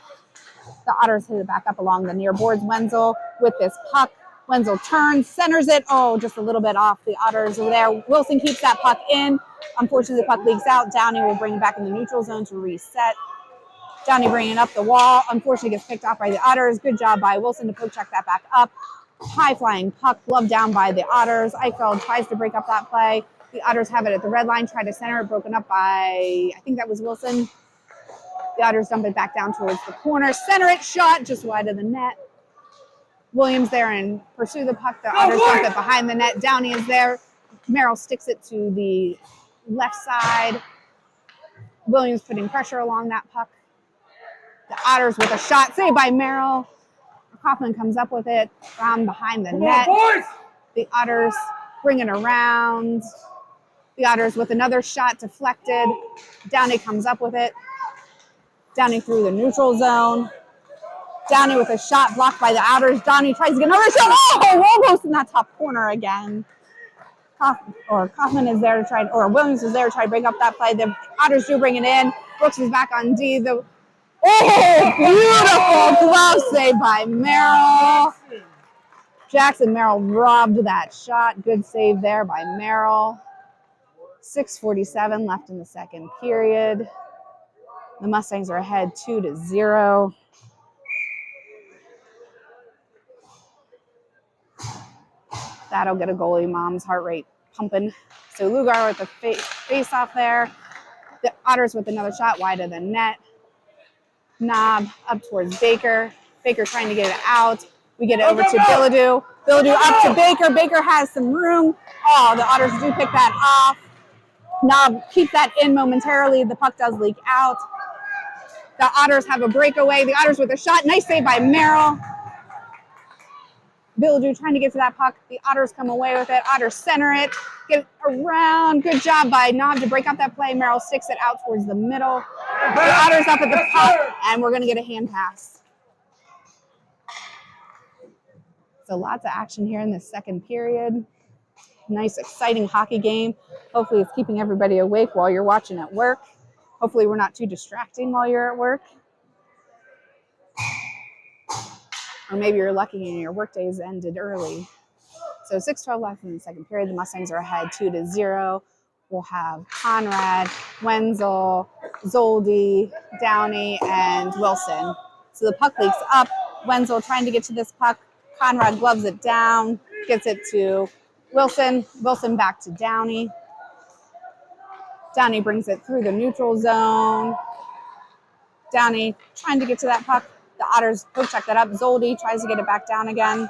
The Otters hit it back up along the near boards. Wenzel with this puck. Wenzel turns, centers it. Just a little bit off. The Otters are there. Wilson keeps that puck in. Unfortunately, the puck leaks out. Downey will bring it back in the neutral zone to reset. Downey bringing it up the wall. Unfortunately, gets picked off by the Otters. Good job by Wilson to poke check that back up. High flying puck, gloved down by the Otters. Eichfeld tries to break up that play. The Otters have it at the red line, try to center it, broken up by, I think that was Wilson. The Otters dump it back down towards the corner. Center it, shot just wide of the net. Williams there and pursue the puck. The Otters dump it behind the net. Downey is there. Merrill sticks it to the left side. Williams putting pressure along that puck. The Otters with a shot, saved by Merrill. Kaufman comes up with it, around behind the net. The Otters bring it around. The Otters with another shot deflected. Downey comes up with it. Downey through the neutral zone. Downey with a shot blocked by the Otters. Downey tries to get another shot. Almost in that top corner again. Kaufman is there to try, or Williams is there to try to break up that play. The Otters do bring it in. Brooks is back on D. Beautiful glove save by Merrill. Jackson Merrill robbed that shot. Good save there by Merrill. 6:47 left in the second period. The Mustangs are ahead 2-0. That'll get a goalie mom's heart rate pumping. So Lugar with the face off there. The Otters with another shot wide of the net. Knob up towards Baker. Baker trying to get it out. We get it over to Bilodeau. Bilodeau up to Baker. Baker has some room. The Otters do pick that off. Knob keep that in momentarily. The puck does leak out. The Otters have a breakaway. The Otters with a shot. Nice save by Merrill. Bilodeau trying to get to that puck. The Otters come away with it. Otters center it. Get it around. Good job by Knob to break up that play. Merrill sticks it out towards the middle. The Otters up at the puck, and we're going to get a hand pass. So lots of action here in the second period. Nice, exciting hockey game. Hopefully it's keeping everybody awake while you're watching at work. Hopefully we're not too distracting while you're at work. Or maybe you're lucky and your work days ended early. So 6:12 left in the second period. The Mustangs are ahead 2-0. We'll have Conrad, Wenzel, Zoldi, Downey, and Wilson. So the puck leaks up. Wenzel trying to get to this puck. Conrad gloves it down, gets it to Wilson. Wilson back to Downey. Downey brings it through the neutral zone. Downey trying to get to that puck. The Otters poke check that up. Zoldi tries to get it back down again.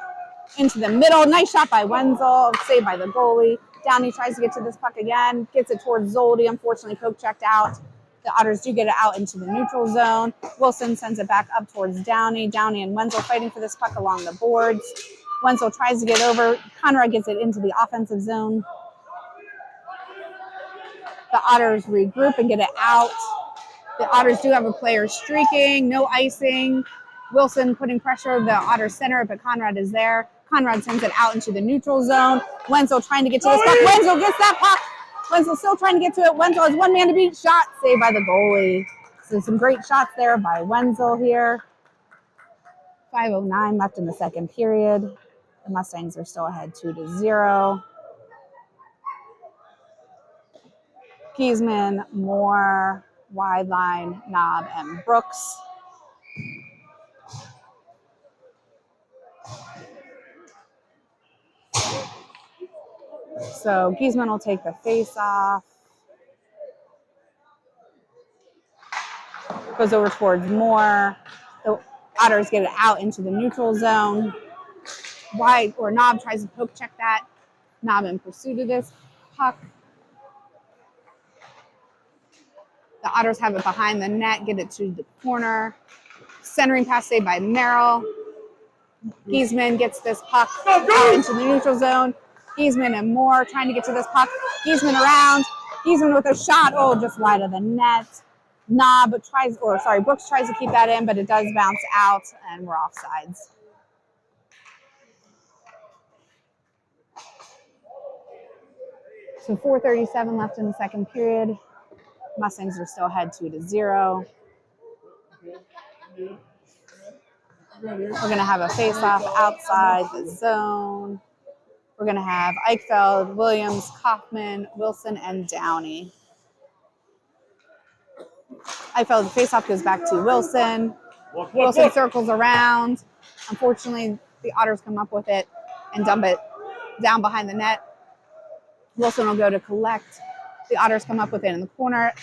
Into the middle. Nice shot by Wenzel. Saved by the goalie. Downey tries to get to this puck again. Gets it towards Zoldi. Unfortunately, poke checked out. The Otters do get it out into the neutral zone. Wilson sends it back up towards Downey. Downey and Wenzel fighting for this puck along the boards. Wenzel tries to get over. Conrad gets it into the offensive zone. The Otters regroup and get it out. The Otters do have a player streaking, no icing. Wilson putting pressure of the Otters center, but Conrad is there. Conrad sends it out into the neutral zone. Wenzel trying to get to this puck. Wenzel gets that puck. Wenzel still trying to get to it. Wenzel has one man to beat. Shot saved by the goalie. So some great shots there by Wenzel here. 5:09 left in the second period. The Mustangs are still ahead 2-0. Giesman, Moore, wide line, Knob, and Brooks. So Giesman will take the face off. Goes over towards Moore. The Otters get it out into the neutral zone. Wide, or Knob tries to poke check that. Knob in pursuit of this puck. The Otters have it behind the net, get it to the corner. Centering pass saved by Merrill. Giesman gets this puck out into the neutral zone. Giesman and Moore trying to get to this puck. Giesman around. Giesman with a shot. Oh, just wide of the net. Brooks tries to keep that in, but it does bounce out, and we're offsides. So 4:37 left in the second period. Mustangs are still ahead 2-0. We're going to have a face-off outside the zone. We're going to have Eichfeld, Williams, Kaufman, Wilson, and Downey. Eichfeld, the face-off goes back to Wilson. Wilson circles around. Unfortunately, the Otters come up with it and dump it down behind the net. Wilson will go to collect. The Otters come up with it in the corner.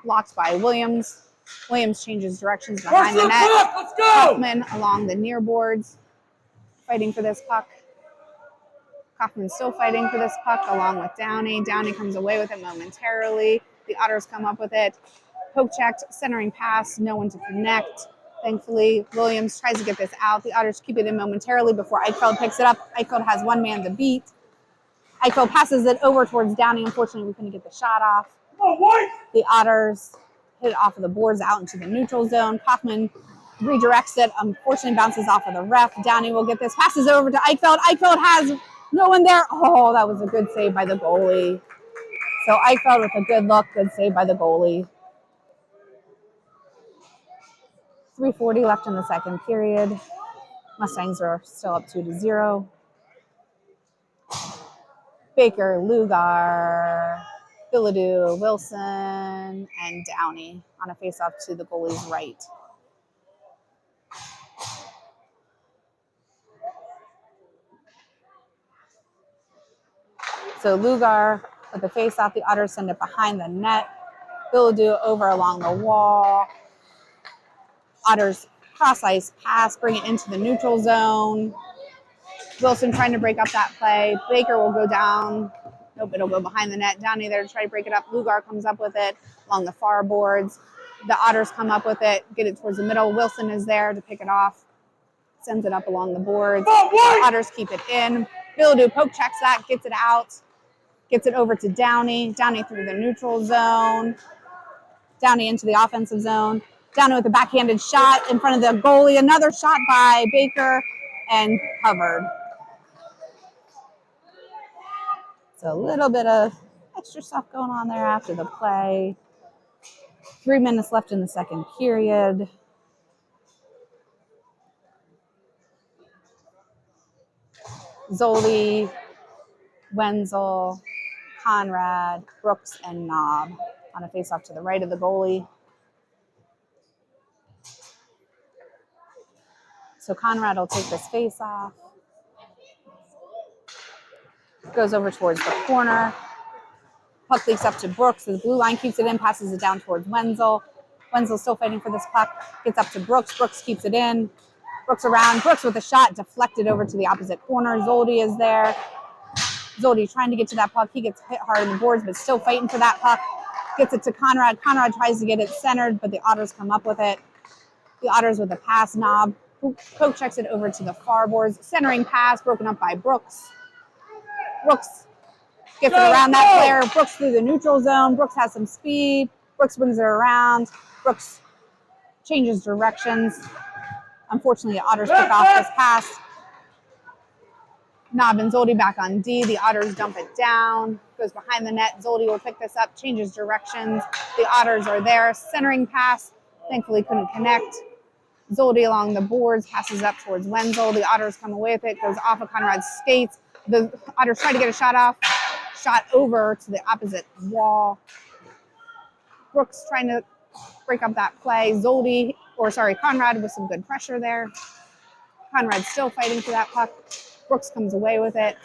Blocked by Williams. Williams changes directions behind the net. Let's go! Kaufman along the near boards, fighting for this puck. Kaufman still fighting for this puck along with Downey. Downey comes away with it momentarily. The Otters come up with it. Poke checked, centering pass, no one to connect. Thankfully, Williams tries to get this out. The Otters keep it in momentarily before Eichfeld picks it up. Eichfeld has one man to beat. Eichfeld passes it over towards Downey. Unfortunately, we couldn't get the shot off. The Otters hit it off of the boards out into the neutral zone. Kaufman redirects it. Unfortunately, bounces off of the ref. Downey will get this. Passes over to Eichfeld. Eichfeld has no one there. Oh, that was a good save by the goalie. So Eichfeld with a good look. Good save by the goalie. 3:40 left in the second period. Mustangs are still up 2-0. Baker, Lugar, Bilodeau, Wilson, and Downey on a face-off to the goalie's right. So Lugar with the face-off, the Otters send it behind the net. Bilodeau over along the wall. Otters cross-ice pass, bring it into the neutral zone. Wilson trying to break up that play. Baker will go down. Nope, it'll go behind the net. Downey there to try to break it up. Lugar comes up with it along the far boards. The Otters come up with it, get it towards the middle. Wilson is there to pick it off. Sends it up along the boards. The Otters keep it in. Bilodeau poke checks that, gets it out. Gets it over to Downey. Downey through the neutral zone. Downey into the offensive zone. Downey with a backhanded shot in front of the goalie. Another shot by Baker and covered. So a little bit of extra stuff going on there after the play. 3 minutes left in the second period. Zoldi, Wenzel, Conrad, Brooks, and Knob on a face-off to the right of the goalie. So Conrad will take this face-off. Goes over towards the corner. Puck leaks up to Brooks. The blue line keeps it in, passes it down towards Wenzel. Wenzel still fighting for this puck. Gets up to Brooks. Brooks keeps it in. Brooks around. Brooks with a shot deflected over to the opposite corner. Zoldi is there. Zoldi trying to get to that puck. He gets hit hard in the boards, but still fighting for that puck. Gets it to Conrad. Conrad tries to get it centered, but the Otters come up with it. The Otters with a pass. Knob poke checks it over to the far boards. Centering pass broken up by Brooks. Brooks gets it around that player. Brooks through the neutral zone. Brooks has some speed. Brooks brings it around. Brooks changes directions. Unfortunately, the Otters pick off this pass. Knob and Zoldi back on D. The Otters dump it down. Goes behind the net. Zoldi will pick this up. Changes directions. The Otters are there. Centering pass. Thankfully couldn't connect. Zoldi along the boards. Passes up towards Wenzel. The Otters come away with it. Goes off of Conrad's skates. The Otters try to get a shot off. Shot over to the opposite wall. Brooks trying to break up that play. Conrad with some good pressure there. Conrad's still fighting for that puck. Brooks comes away with it.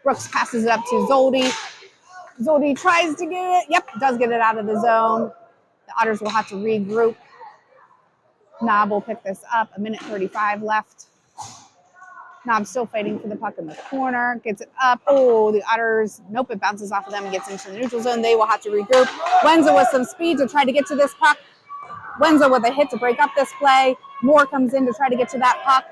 Brooks passes it up to Zoldi. Zoldi tries to get it. Yep, does get it out of the zone. The Otters will have to regroup. Knob will pick this up. 1:35 left. Knob still fighting for the puck in the corner. Gets it up. Oh, the Otters. Nope, it bounces off of them and gets into the neutral zone. They will have to regroup. Wenzel with some speed to try to get to this puck. Wenzel with a hit to break up this play. Moore comes in to try to get to that puck.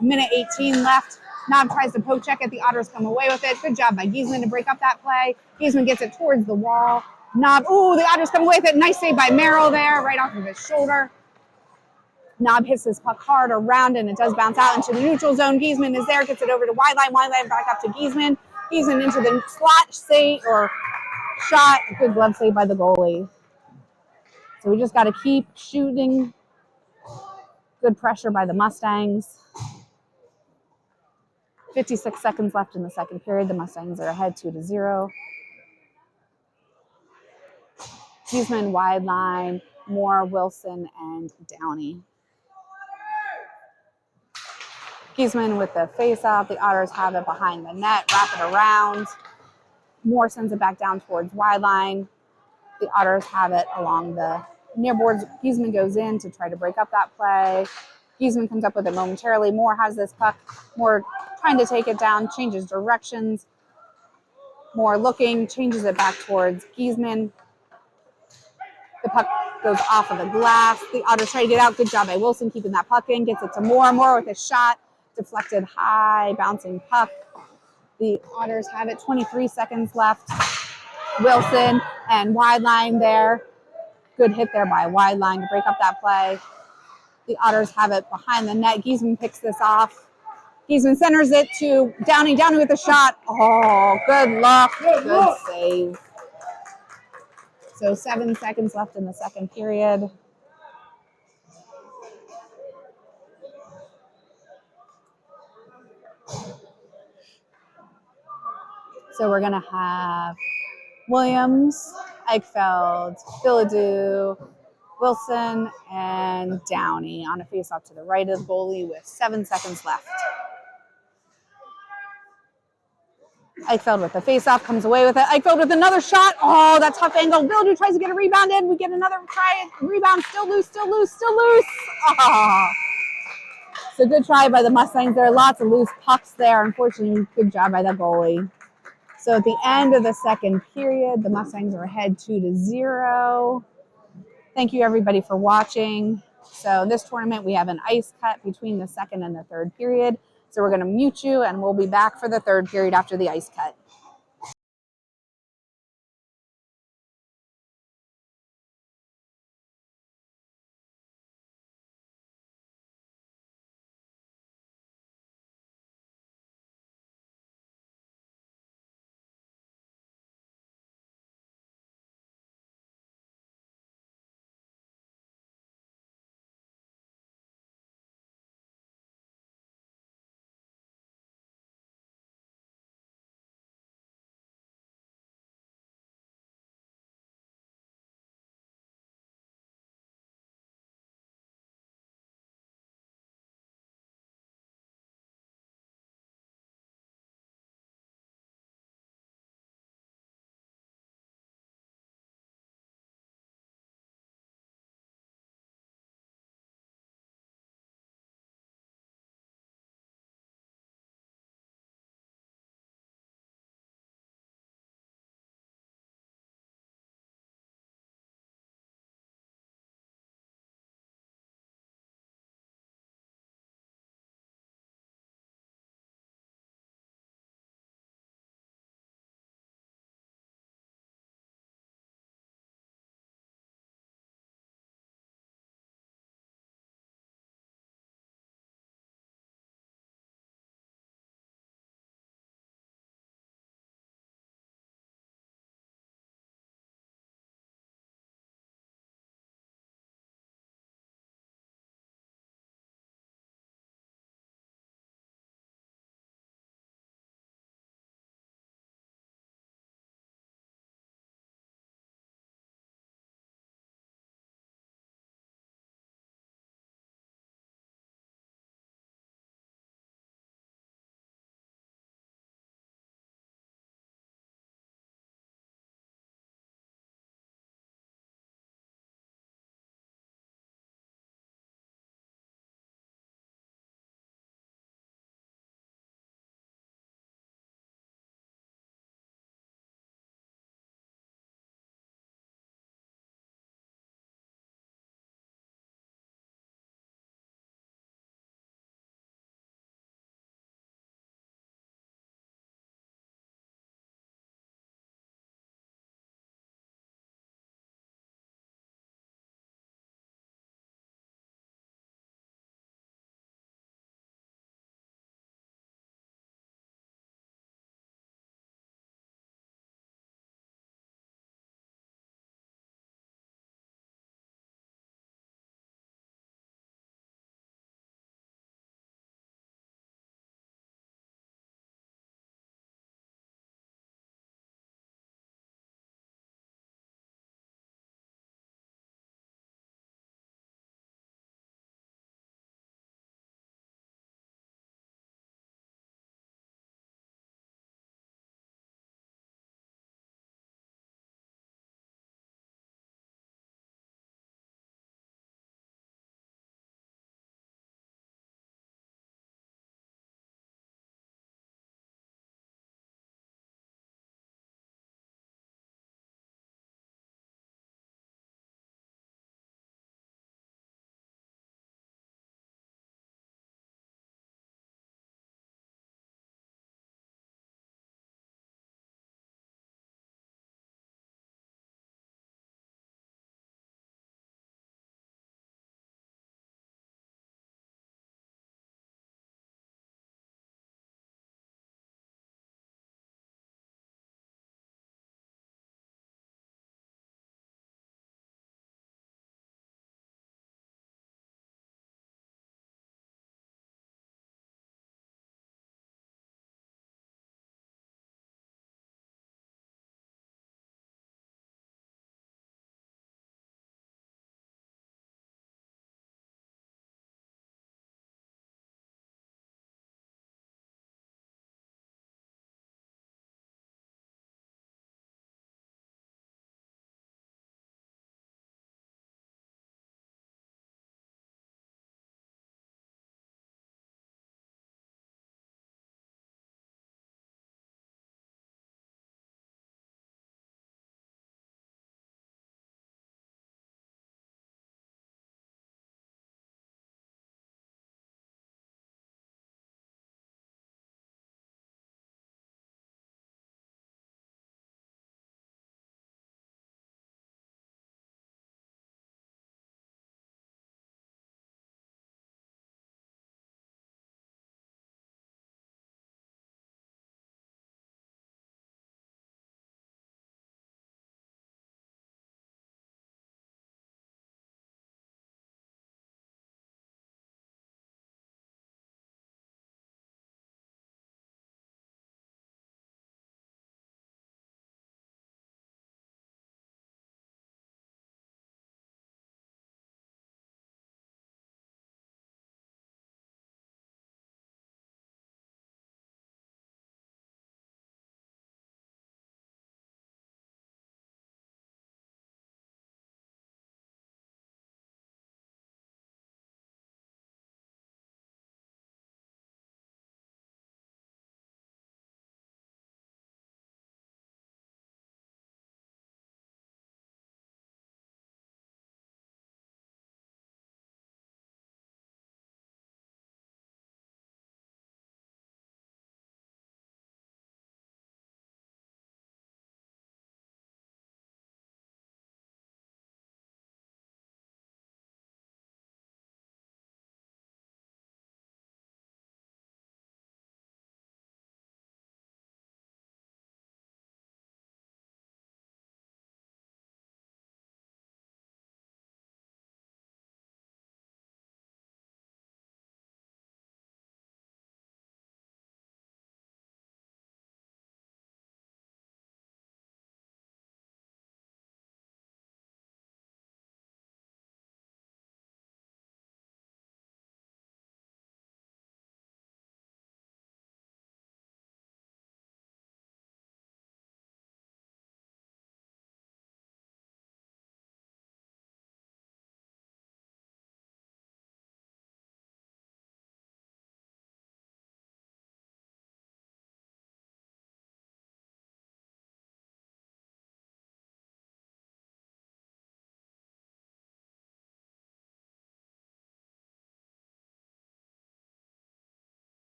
1:18 left. Knob tries to poke check it. The Otters come away with it. Good job by Giesman to break up that play. Giesman gets it towards the wall. Knob. Ooh, the Otters come away with it. Nice save by Merrill there, right off of his shoulder. Knob hits his puck hard around, and it does bounce out into the neutral zone. Giesman is there, gets it over to Wideline. Wideline back up to Giesman. Giesman into the slot save or shot. Good glove save by the goalie. So we just got to keep shooting. Good pressure by the Mustangs. 56 seconds left in the second period. The Mustangs are ahead 2-0. Giesman, Wideline, Moore, Wilson, and Downey. Giesman with the face-off. The Otters have it behind the net. Wrap it around. Moore sends it back down towards Wideline. The Otters have it along the near boards. Giesman goes in to try to break up that play. Giesman comes up with it momentarily. Moore has this puck. Moore trying to take it down, changes directions. Moore looking, changes it back towards Giesman. The puck goes off of the glass. The Otters try to get out. Good job by Wilson keeping that puck in. Gets it to Moore. Moore with a shot. Deflected high, bouncing puck. The Otters have it. 23 seconds left. Wilson and Wideline there. Good hit there by Wideline to break up that play. The Otters have it behind the net. Giesman picks this off. Giesman centers it to Downey. Downey with a shot. Oh, good luck. Good save. So 7 seconds left in the second period. So we're going to have Williams, Eichfeld, Billadou, Wilson, and Downey on a face-off to the right of the goalie with 7 seconds left. Eichfeld with the face-off, comes away with it. Eichfeld with another shot. Oh, that tough angle. Billadou tries to get a rebound in. We get another try. Rebound, still loose. Oh. So good try by the Mustangs there. Lots of loose pucks there. Unfortunately, good job by the goalie. So at the end of the second period, the Mustangs are ahead 2-0. Thank you, everybody, for watching. So in this tournament, we have an ice cut between the second and the third period. So we're going to mute you, and we'll be back for the third period after the ice cut.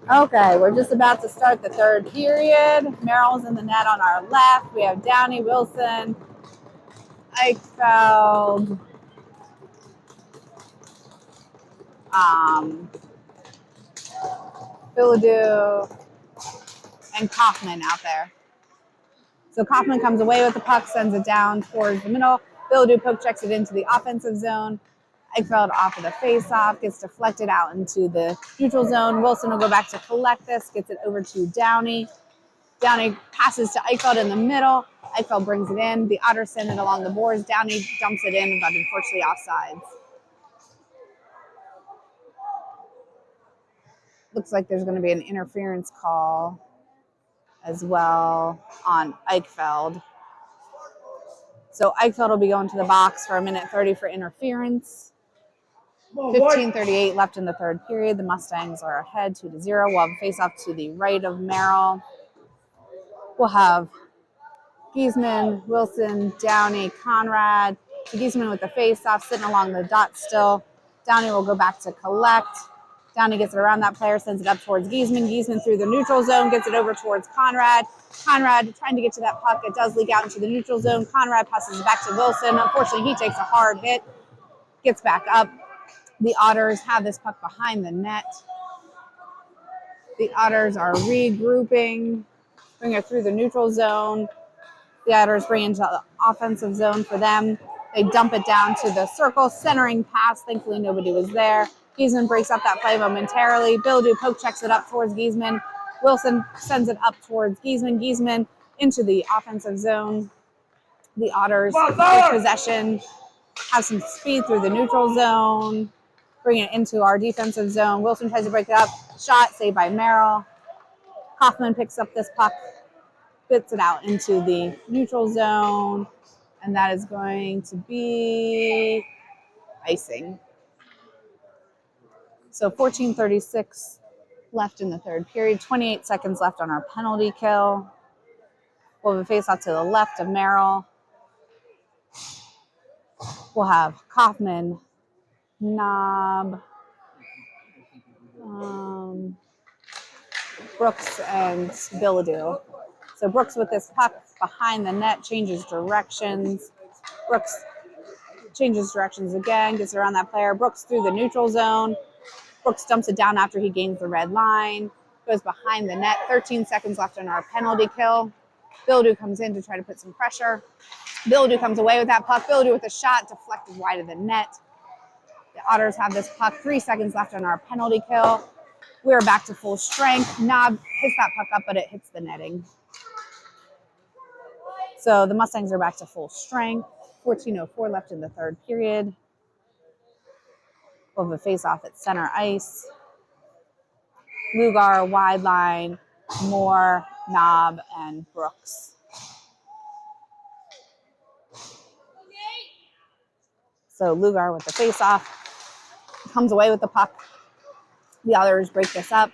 Okay, we're just about to start the third period. Merrill's in the net on our left. We have Downey, Wilson, Eichfeld, Bilodeau, and Kaufman out there. So Kaufman comes away with the puck, sends it down towards the middle. Bilodeau poke checks it into the offensive zone. Eichfeld off of the face-off, gets deflected out into the neutral zone. Wilson will go back to collect this, gets it over to Downey. Downey passes to Eichfeld in the middle. Eichfeld brings it in. The Otters send it along the boards. Downey dumps it in, but unfortunately offsides. Looks like there's going to be an interference call as well on Eichfeld. So Eichfeld will be going to the box for 1:30 for interference. 15:38 left in the third period. The Mustangs are ahead 2-0. We'll have a face-off to the right of Merrill. We'll have Giesman, Wilson, Downey, Conrad. Giesman with the face-off, sitting along the dot still. Downey will go back to collect. Downey gets it around that player, sends it up towards Giesman. Giesman through the neutral zone, gets it over towards Conrad. Conrad trying to get to that puck. It does leak out into the neutral zone. Conrad passes it back to Wilson. Unfortunately, he takes a hard hit, gets back up. The Otters have this puck behind the net. The Otters are regrouping, bring it through the neutral zone. The Otters bring into the offensive zone for them. They dump it down to the circle, centering pass. Thankfully, nobody was there. Giesman breaks up that play momentarily. Bilodeau poke checks it up towards Giesman. Wilson sends it up towards Giesman. Giesman into the offensive zone. The Otters take possession, have some speed through the neutral zone, bring it into our defensive zone. Wilson tries to break it up. Shot saved by Merrill. Kaufman picks up this puck, spits it out into the neutral zone, and that is going to be icing. So 14:36 left in the third period, 28 seconds left on our penalty kill. We'll have a face-off to the left of Merrill. We'll have Kaufman, Knob, Brooks, and Bilodeau. So Brooks with this puck behind the net changes directions. Brooks changes directions again, gets around that player. Brooks through the neutral zone. Brooks dumps it down after he gains the red line, goes behind the net. 13 seconds left on our penalty kill. Bilodeau comes in to try to put some pressure. Bilodeau comes away with that puck. Bilodeau with a shot deflected wide of the net. The Otters have this puck. 3 seconds left on our penalty kill. We're back to full strength. Knob hits that puck up, but it hits the netting. So the Mustangs are back to full strength. 14:04 left in the third period. We'll have a face-off at center ice. Lugar, wide line, Moore, Knob, and Brooks. So Lugar with the face-off comes away with the puck. The Otters break this up.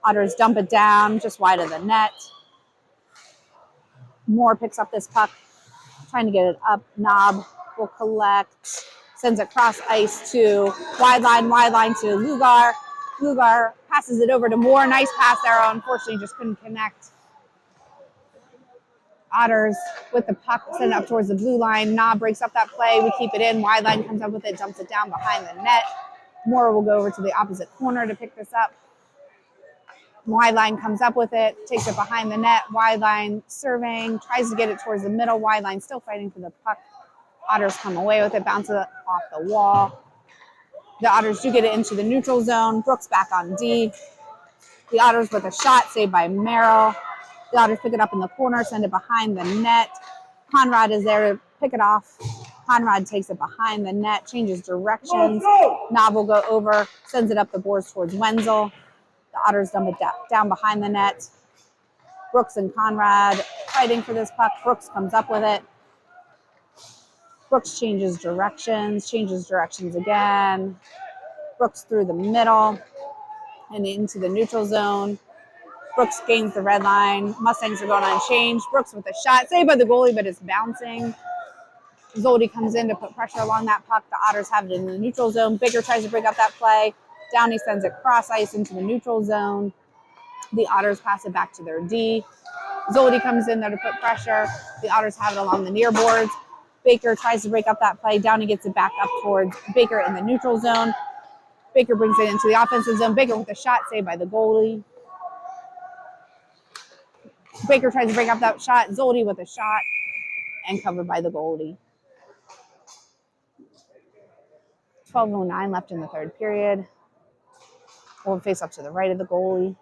Otters dump it down just wide of the net. Moore picks up this puck, trying to get it up. Knob will collect, sends it cross ice to wide line to Lugar. Lugar passes it over to Moore. Nice pass there. Unfortunately, just couldn't connect. Otters with the puck, send it up towards the blue line. Knob breaks up that play. We keep it in. Wide line comes up with it, dumps it down behind the net. Moore will go over to the opposite corner to pick this up. Wide line comes up with it, takes it behind the net. Wide line surveying, tries to get it towards the middle. Wide line still fighting for the puck. Otters come away with it, bounces it off the wall. The Otters do get it into the neutral zone. Brooks back on D. The Otters with a shot saved by Merrill. The Otters pick it up in the corner, send it behind the net. Conrad is there to pick it off. Conrad takes it behind the net, changes directions. Knob will go over, sends it up the boards towards Wenzel. The Otters dump it down behind the net. Brooks and Conrad fighting for this puck. Brooks comes up with it. Brooks changes directions again. Brooks through the middle and into the neutral zone. Brooks gains the red line. Mustangs are going on change. Brooks with a shot, saved by the goalie, but it's bouncing. Zoldi comes in to put pressure along that puck. The Otters have it in the neutral zone. Bigger tries to break up that play. Downey sends it cross ice into the neutral zone. The Otters pass it back to their D. Zoldi comes in there to put pressure. The Otters have it along the near boards. Baker tries to break up that play. Downey gets it back up towards Baker in the neutral zone. Baker brings it into the offensive zone. Baker with a shot saved by the goalie. Baker tries to break up that shot. Zoldi with a shot and covered by the goalie. 12:09 left in the third period. We'll face up to the right of the goalie.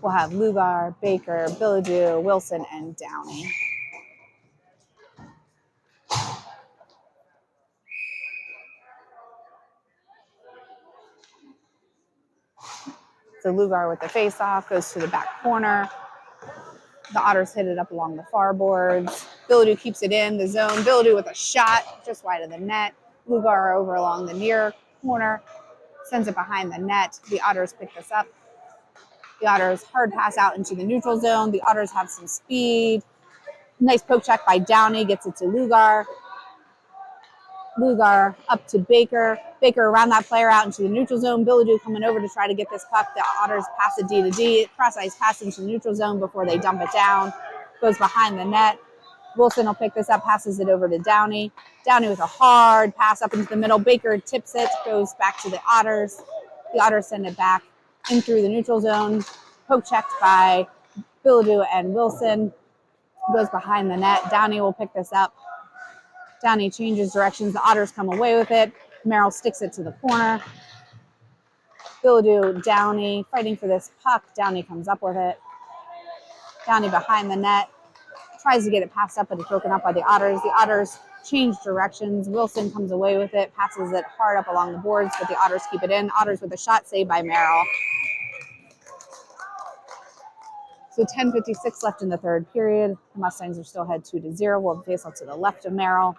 We'll have Lugar, Baker, Billadu, Wilson, and Downey. So Lugar with the face-off goes to the back corner. The Otters hit it up along the far boards. Billadu keeps it in the zone. Billadu with a shot just wide of the net. Lugar over along the near corner. Sends it behind the net. The Otters pick this up. The Otters hard pass out into the neutral zone. The Otters have some speed. Nice poke check by Downey. Gets it to Lugar. Lugar up to Baker. Baker around that player out into the neutral zone. Billadu coming over to try to get this puck. The Otters pass it D to D. Cross-ice pass into the neutral zone before they dump it down. Goes behind the net. Wilson will pick this up, passes it over to Downey. Downey with a hard pass up into the middle. Baker tips it, goes back to the Otters. The Otters send it back in through the neutral zone. Poke checked by Billadu and Wilson. Goes behind the net. Downey will pick this up. Downey changes directions. The Otters come away with it. Merrill sticks it to the corner. Billadu, Downey fighting for this puck. Downey comes up with it. Downey behind the net. Tries to get it passed up, but it's broken up by the Otters. The Otters change directions. Wilson comes away with it, passes it hard up along the boards, but the Otters keep it in. Otters with a shot saved by Merrill. So 10:56 left in the third period. The Mustangs are still ahead 2-0. We'll face off to the left of Merrill.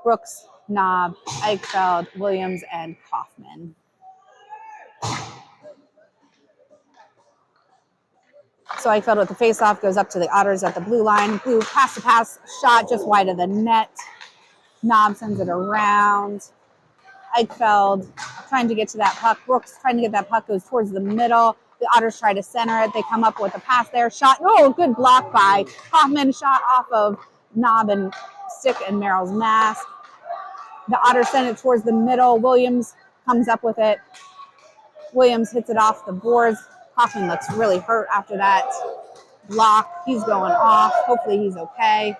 Brooks, Knob, Eichfeld, Williams, and Kaufman. So Eichfeld with the faceoff goes up to the Otters at the blue line. Blue pass-to-pass shot just wide of the net. Knob sends it around. Eichfeld trying to get to that puck. Brooks trying to get that puck, goes towards the middle. The Otters try to center it. They come up with a pass there. Shot. Oh, good block by Kaufman. Shot off of Knob and stick and Merrill's mask. The Otters send it towards the middle. Williams comes up with it. Williams hits it off the boards. Kaufman looks really hurt after that block. He's going off. Hopefully he's okay.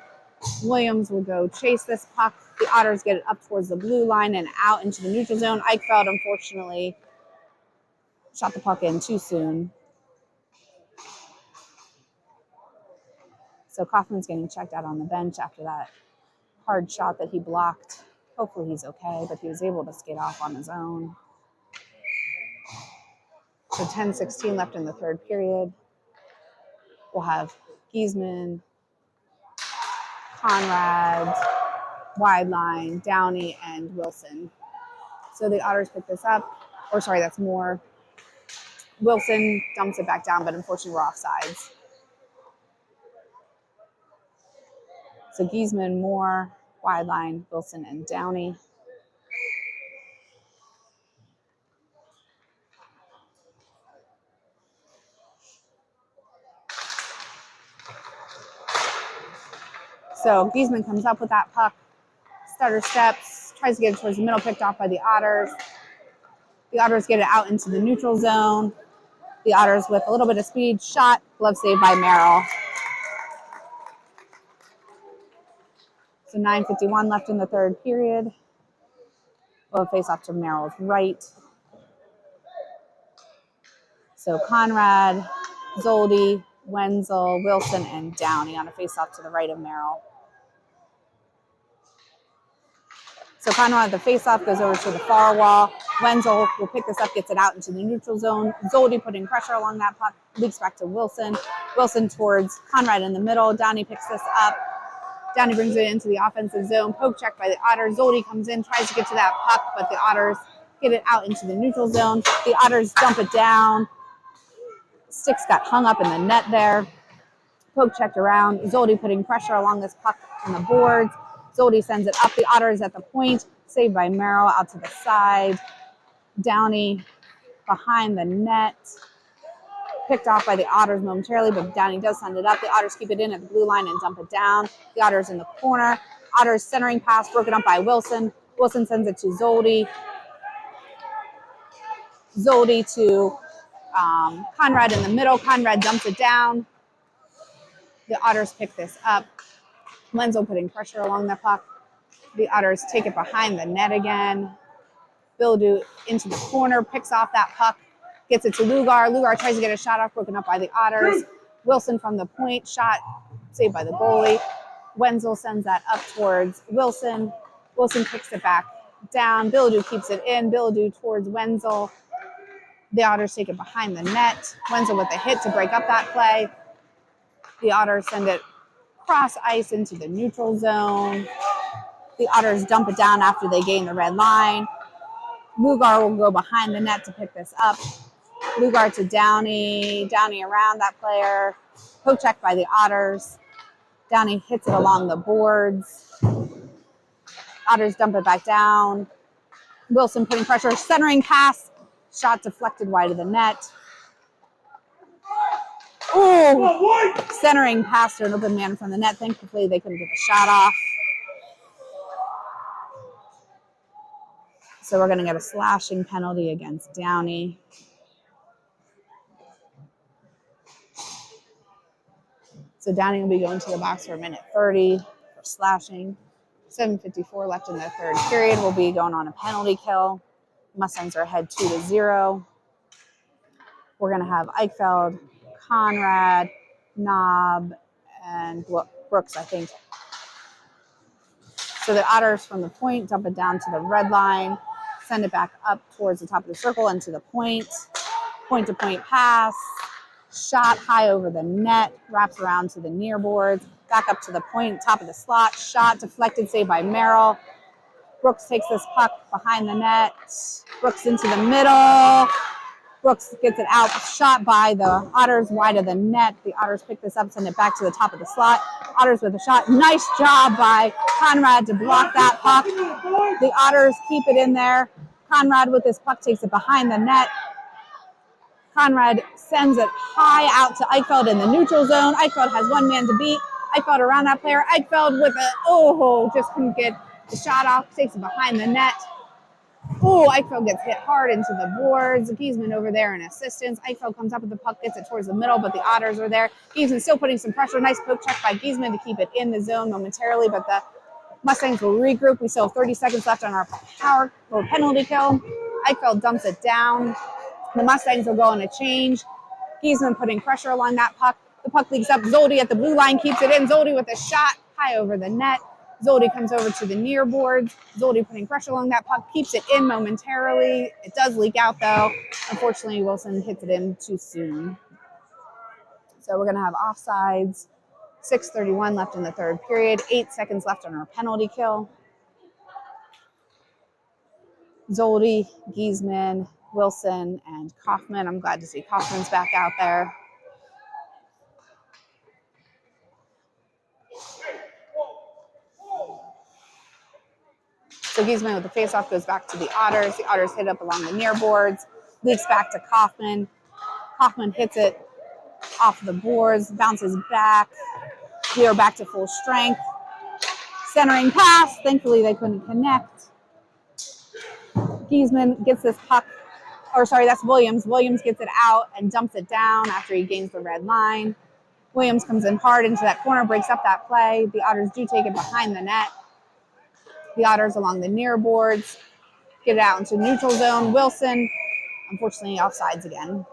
Williams will go chase this puck. The Otters get it up towards the blue line and out into the neutral zone. Eichfeld, unfortunately, shot the puck in too soon. So Kaufman's getting checked out on the bench after that hard shot that he blocked. Hopefully he's okay, but he was able to skate off on his own. So 10:16 left in the third period. We'll have Giesman, Conrad, wide line, Downey, and Wilson. So the Otters pick this up. Or sorry, that's more. Wilson dumps it back down, but unfortunately we're offsides. So Giesman, Moore, wide line, Wilson, and Downey. So Giesman comes up with that puck, stutter steps, tries to get it towards the middle, picked off by the Otters. The Otters get it out into the neutral zone. The Otters with a little bit of speed, shot, glove save by Merrill. So 9:51 left in the third period. We'll face off to Merrill's right. So Conrad, Zoldi, Wenzel, Wilson, and Downey on a face-off to the right of Merrill. So Conrad, the face-off, goes over to the far wall. Wenzel will pick this up, gets it out into the neutral zone. Zoldi putting pressure along that puck, leaks back to Wilson. Wilson towards Conrad in the middle. Downey picks this up. Downey brings it into the offensive zone. Poke check by the Otters. Zoldi comes in, tries to get to that puck, but the Otters get it out into the neutral zone. The Otters dump it down. Sticks got hung up in the net there. Poke checked around. Zoldi putting pressure along this puck on the boards. Zoldi sends it up. The Otters at the point. Saved by Merrill out to the side. Downey behind the net. Picked off by the Otters momentarily, but Downey does send it up. The Otters keep it in at the blue line and dump it down. The Otters in the corner. Otters centering pass broken up by Wilson. Wilson sends it to Zoldi. Zoldi to Conrad in the middle. Conrad dumps it down. The Otters pick this up. Wenzel putting pressure along the puck. The Otters take it behind the net again. Bildu into the corner, picks off that puck, gets it to Lugar. Lugar tries to get a shot off, broken up by the Otters. Wilson from the point, shot saved by the goalie. Wenzel sends that up towards Wilson. Wilson kicks it back down. Bildu keeps it in. Bildu towards Wenzel. The Otters take it behind the net. Wenzel with a hit to break up that play. The Otters send it cross ice into the neutral zone. The Otters dump it down after they gain the red line. Lugar will go behind the net to pick this up. Lugar to Downey. Downey around that player. Poke check by the Otters. Downey hits it along the boards. Otters dump it back down. Wilson putting pressure. Centering pass. Shot deflected wide of the net. Ooh! Centering pass to an open man from the net. Thankfully, they couldn't get the shot off. So we're going to get a slashing penalty against Downey. So Downey will be going to the box for a minute 30 for slashing. 7:54 left in the third period. We'll be going on a penalty kill. Mustangs are ahead 2-0. We're going to have Eichfeld, Conrad, Knob, and Brooks, I think. So the Otters from the point dump it down to the red line, send it back up towards the top of the circle and to the point. Point-to-point pass. Shot high over the net, wraps around to the near boards, back up to the point, top of the slot. Shot deflected, saved by Merrill. Brooks takes this puck behind the net. Brooks into the middle. Brooks gets it out. Shot by the Otters wide of the net. The Otters pick this up, send it back to the top of the slot. Otters with a shot. Nice job by Conrad to block that puck. The Otters keep it in there. Conrad with this puck takes it behind the net. Conrad sends it high out to Eichfeld in the neutral zone. Eichfeld has one man to beat. Eichfeld around that player. Eichfeld with just couldn't get the shot off. Takes it behind the net. Eichfeld gets hit hard into the boards. Giesman over there in assistance. Eichfeld comes up with the puck, gets it towards the middle, but the Otters are there. Giesman still putting some pressure. Nice poke check by Giesman to keep it in the zone momentarily, but the Mustangs will regroup. We still have 30 seconds left on our power or penalty kill. Eichfeld dumps it down. The Mustangs will go on a change. Giesman putting pressure along that puck. The puck leaks up. Zoldi at the blue line keeps it in. Zoldi with a shot high over the net. Zoldi comes over to the near boards. Zoldi putting pressure along that puck. Keeps it in momentarily. It does leak out, though. Unfortunately, Wilson hits it in too soon. So we're going to have offsides. 6:31 left in the third period. 8 seconds left on our penalty kill. Zoldi, Giesman, Wilson, and Kaufman. I'm glad to see Kaufman's back out there. So Giesman with the faceoff goes back to the Otters. The Otters hit up along the near boards. Leaks back to Kaufman. Kaufman hits it off the boards, bounces back. We are back to full strength. Centering pass. Thankfully, they couldn't connect. Giesman gets this puck. That's Williams. Williams gets it out and dumps it down after he gains the red line. Williams comes in hard into that corner, breaks up that play. The Otters do take it behind the net. The Otters along the near boards get it out into neutral zone. Wilson, unfortunately, offsides again.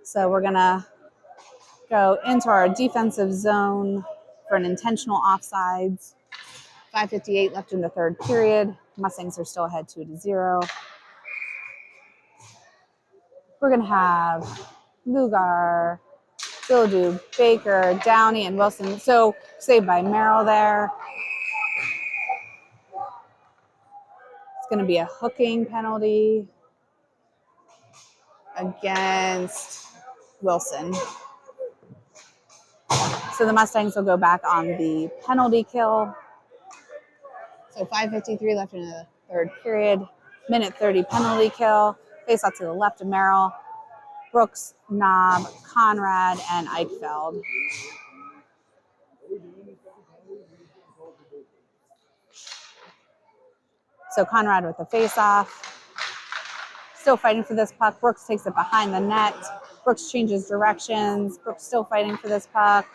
So we're going to go into our defensive zone for an intentional offsides. 5:58 left in the third period. Mustangs are still ahead 2-0. We're going to have Lugar, Bildu, Baker, Downey, and Wilson. So saved by Merrill there. It's going to be a hooking penalty against Wilson. So the Mustangs will go back on the penalty kill. So 5:53 left in the third period. Minute 30 penalty kill. Face off to the left of Merrill. Brooks, Knob, Conrad, and Eichfeld. So Conrad with the face-off. Still fighting for this puck. Brooks takes it behind the net. Brooks changes directions. Brooks still fighting for this puck.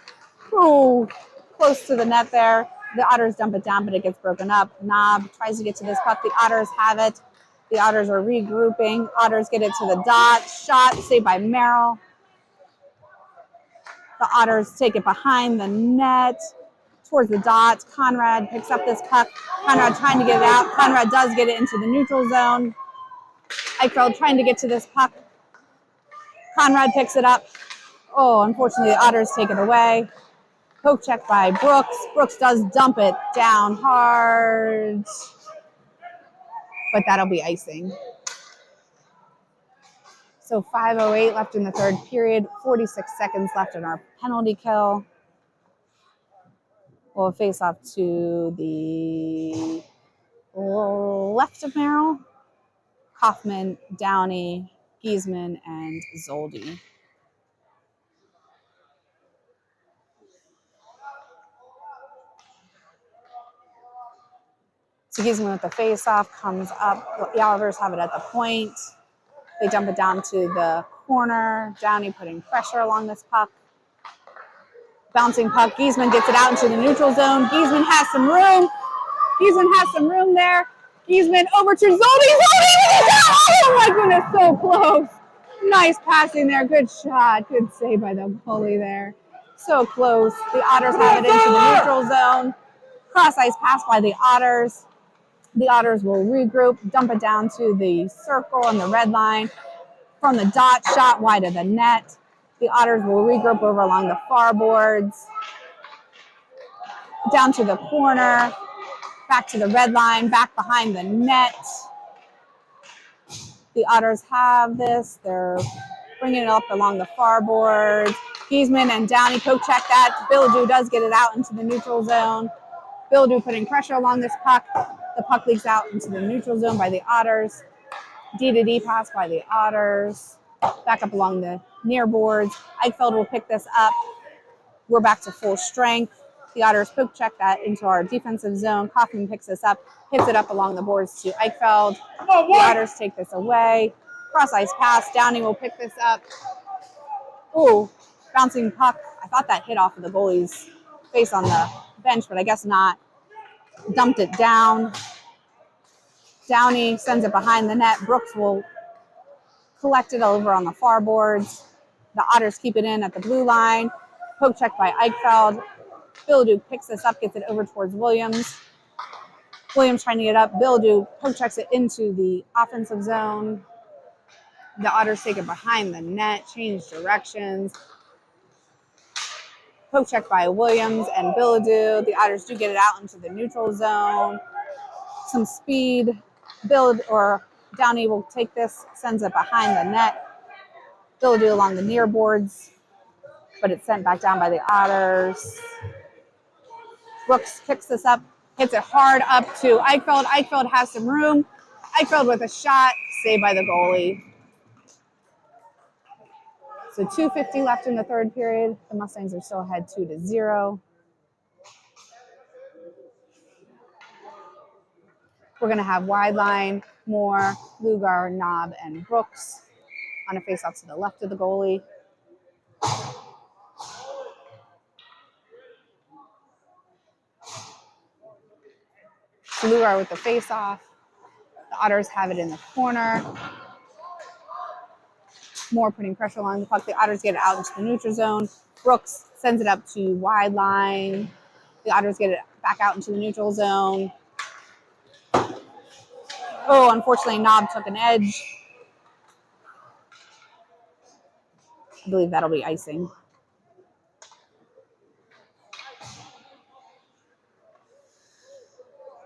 Oh, close to the net there. The Otters dump it down, but it gets broken up. Knob tries to get to this puck. The Otters have it. The Otters are regrouping. Otters get it to the dot. Shot saved by Merrill. The Otters take it behind the net towards the dot. Conrad picks up this puck. Conrad trying to get it out. Conrad does get it into the neutral zone. Eichfeld trying to get to this puck. Conrad picks it up. Oh, unfortunately, the Otters take it away. Poke check by Brooks. Brooks does dump it down hard, but that'll be icing. So 5:08 left in the third period, 46 seconds left in our penalty kill. We'll face off to the left of Merrill. Kaufman, Downey, Giesman, and Zoldi. So Giesman with the face-off comes up. The Otters have it at the point. They dump it down to the corner. Downey putting pressure along this puck. Bouncing puck. Giesman gets it out into the neutral zone. Giesman has some room. Giesman has some room there. Giesman over to Zoldi. Oh my goodness, so close. Nice passing there. Good shot. Good save by the goalie there. So close. The Otters have it into the neutral zone. Cross ice pass by the Otters. The Otters will regroup, dump it down to the circle and the red line. From the dot, shot wide of the net. The Otters will regroup over along the far boards. Down to the corner. Back to the red line, back behind the net. The Otters have this. They're bringing it up along the far boards. Giesman and Downey poke check that. Billadu does get it out into the neutral zone. Billadu putting pressure along this puck. The puck leaks out into the neutral zone by the Otters. D-to-D pass by the Otters. Back up along the near boards. Eichfeld will pick this up. We're back to full strength. The Otters poke check that into our defensive zone. Kaufman picks this up, hits it up along the boards to Eichfeld. The Otters take this away. Cross ice pass. Downey will pick this up. Ooh, bouncing puck. I thought that hit off of the goalie's face on the bench, but I guess not. Dumped it down. Downey sends it behind the net. Brooks will collect it over on the far boards. The Otters keep it in at the blue line. Poke check by Eichfeld. Billadu picks this up, gets it over towards Williams. Williams trying to get up. Billadu poke checks it into the offensive zone. The Otters take it behind the net, change directions. Poke check by Williams and Billadu. The Otters do get it out into the neutral zone. Some speed. Downey will take this, sends it behind the net. Billadu along the near boards, but it's sent back down by the Otters. Brooks picks this up, hits it hard up to Eichfeld. Eichfeld has some room. Eichfeld with a shot, saved by the goalie. So 2:50 left in the third period. The Mustangs are still ahead 2-0. We're going to have wide line, Moore, Lugar, Knob, and Brooks on a face-off to the left of the goalie. Lugar with the face-off. The Otters have it in the corner. Moore putting pressure along the puck. The Otters get it out into the neutral zone. Brooks sends it up to wide line. The Otters get it back out into the neutral zone. Oh, unfortunately, Knob took an edge. I believe that'll be icing.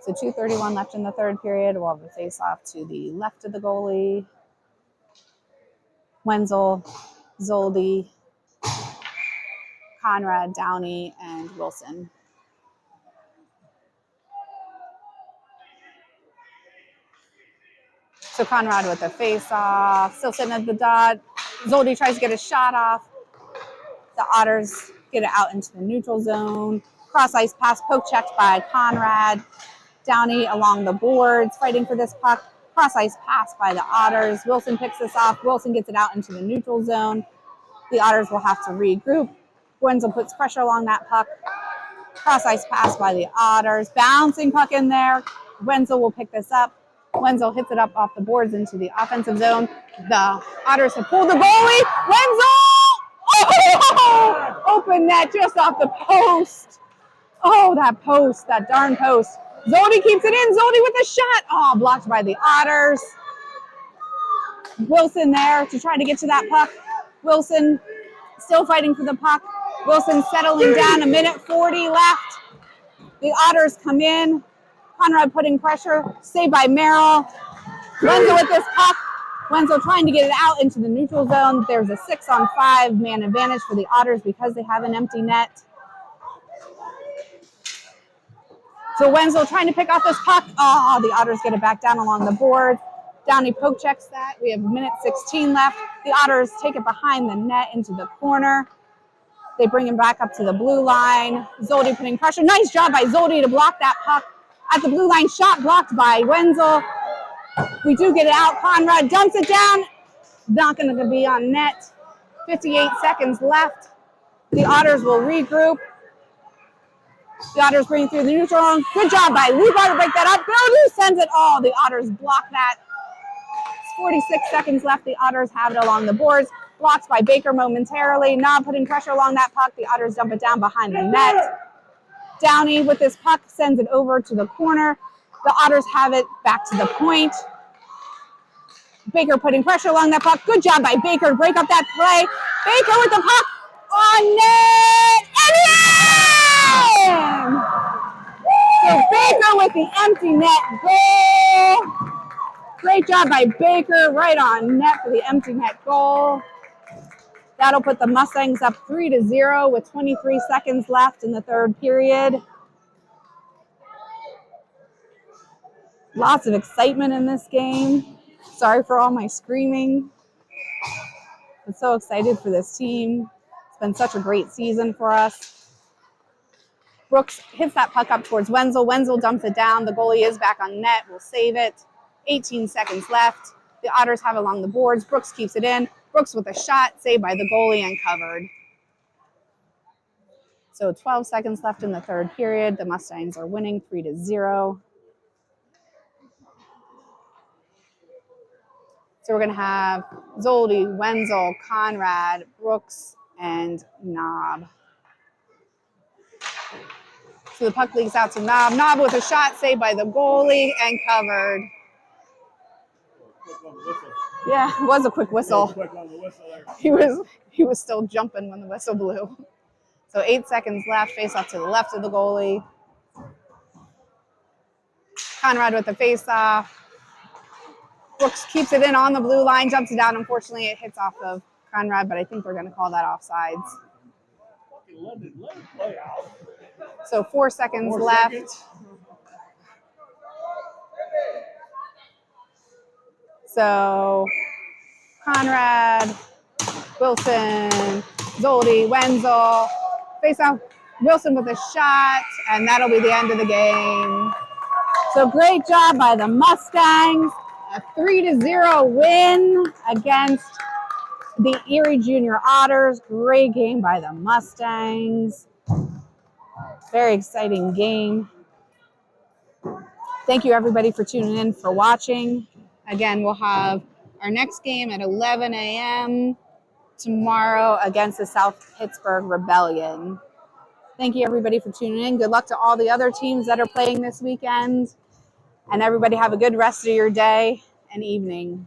So 2:31 left in the third period. We'll have a face-off to the left of the goalie. Wenzel, Zoldi, Conrad, Downey, and Wilson. So Conrad with the face-off, still sitting at the dot. Zoldi tries to get a shot off. The Otters get it out into the neutral zone. Cross ice pass, poke checked by Conrad. Downey along the boards, fighting for this puck. Cross ice pass by the Otters. Wilson picks this off. Wilson gets it out into the neutral zone. The Otters will have to regroup. Wenzel puts pressure along that puck. Cross ice pass by the Otters. Bouncing puck in there. Wenzel will pick this up. Wenzel hits it up off the boards into the offensive zone. The Otters have pulled the goalie. Wenzel! Oh! Open net just off the post. Oh, that post, that darn post. Zoldi keeps it in. Zoldi with a shot. Oh, blocked by the Otters. Wilson there to try to get to that puck. Wilson still fighting for the puck. Wilson settling down. 1:40 left. The Otters come in. Conrad putting pressure. Saved by Merrill. Wenzel with this puck. Wenzel trying to get it out into the neutral zone. There's a 6-on-5 man advantage for the Otters because they have an empty net. So Wenzel trying to pick off this puck. Oh, the Otters get it back down along the board. Downey poke checks that. We have 1:16 left. The Otters take it behind the net into the corner. They bring him back up to the blue line. Zoldi putting pressure. Nice job by Zoldi to block that puck at the blue line. Shot blocked by Wenzel. We do get it out. Conrad dumps it down. Not going to be on net. 58 seconds left. The Otters will regroup. The Otters bring it through the neutral zone. Good job by Lubar to break that up. Bellevue sends it all. The Otters block that. 46 seconds left. The Otters have it along the boards. Blocked by Baker momentarily. Not putting pressure along that puck. The Otters dump it down behind the net. Downey with this puck sends it over to the corner. The Otters have it back to the point. Baker putting pressure along that puck. Good job by Baker to break up that play. Baker with the puck on net. And in! So Baker with the empty net goal. Great job by Baker, right on net for the empty net goal. That'll put the Mustangs up 3-0 with 23 seconds left in the third period. Lots of excitement in this game. Sorry for all my screaming. I'm so excited for this team. It's been such a great season for us. Brooks hits that puck up towards Wenzel. Wenzel dumps it down. The goalie is back on net. We'll save it. 18 seconds left. The Otters have it along the boards. Brooks keeps it in. Brooks with a shot, saved by the goalie and covered. So 12 seconds left in the third period. The Mustangs are winning 3-0. So we're going to have Zoldi, Wenzel, Conrad, Brooks, and Knob. So the puck leaks out to Knob. Knob with a shot, saved by the goalie and covered. Yeah, it was a quick whistle. He was still jumping when the whistle blew. So 8 seconds left, face off to the left of the goalie. Conrad with the face off. Brooks keeps it in on the blue line, jumps it down. Unfortunately, it hits off of Conrad, but I think we're going to call that offsides. So 4 seconds left. So Conrad, Wilson, Zoldi, Wenzel, face off. Wilson with a shot, and that'll be the end of the game. So great job by the Mustangs. A 3-0 win against the Erie Junior Otters. Great game by the Mustangs. Very exciting game. Thank you everybody for tuning in, for watching. Again, we'll have our next game at 11 a.m. tomorrow against the South Pittsburgh Rebellion. Thank you everybody for tuning in. Good luck to all the other teams that are playing this weekend. And everybody have a good rest of your day and evening.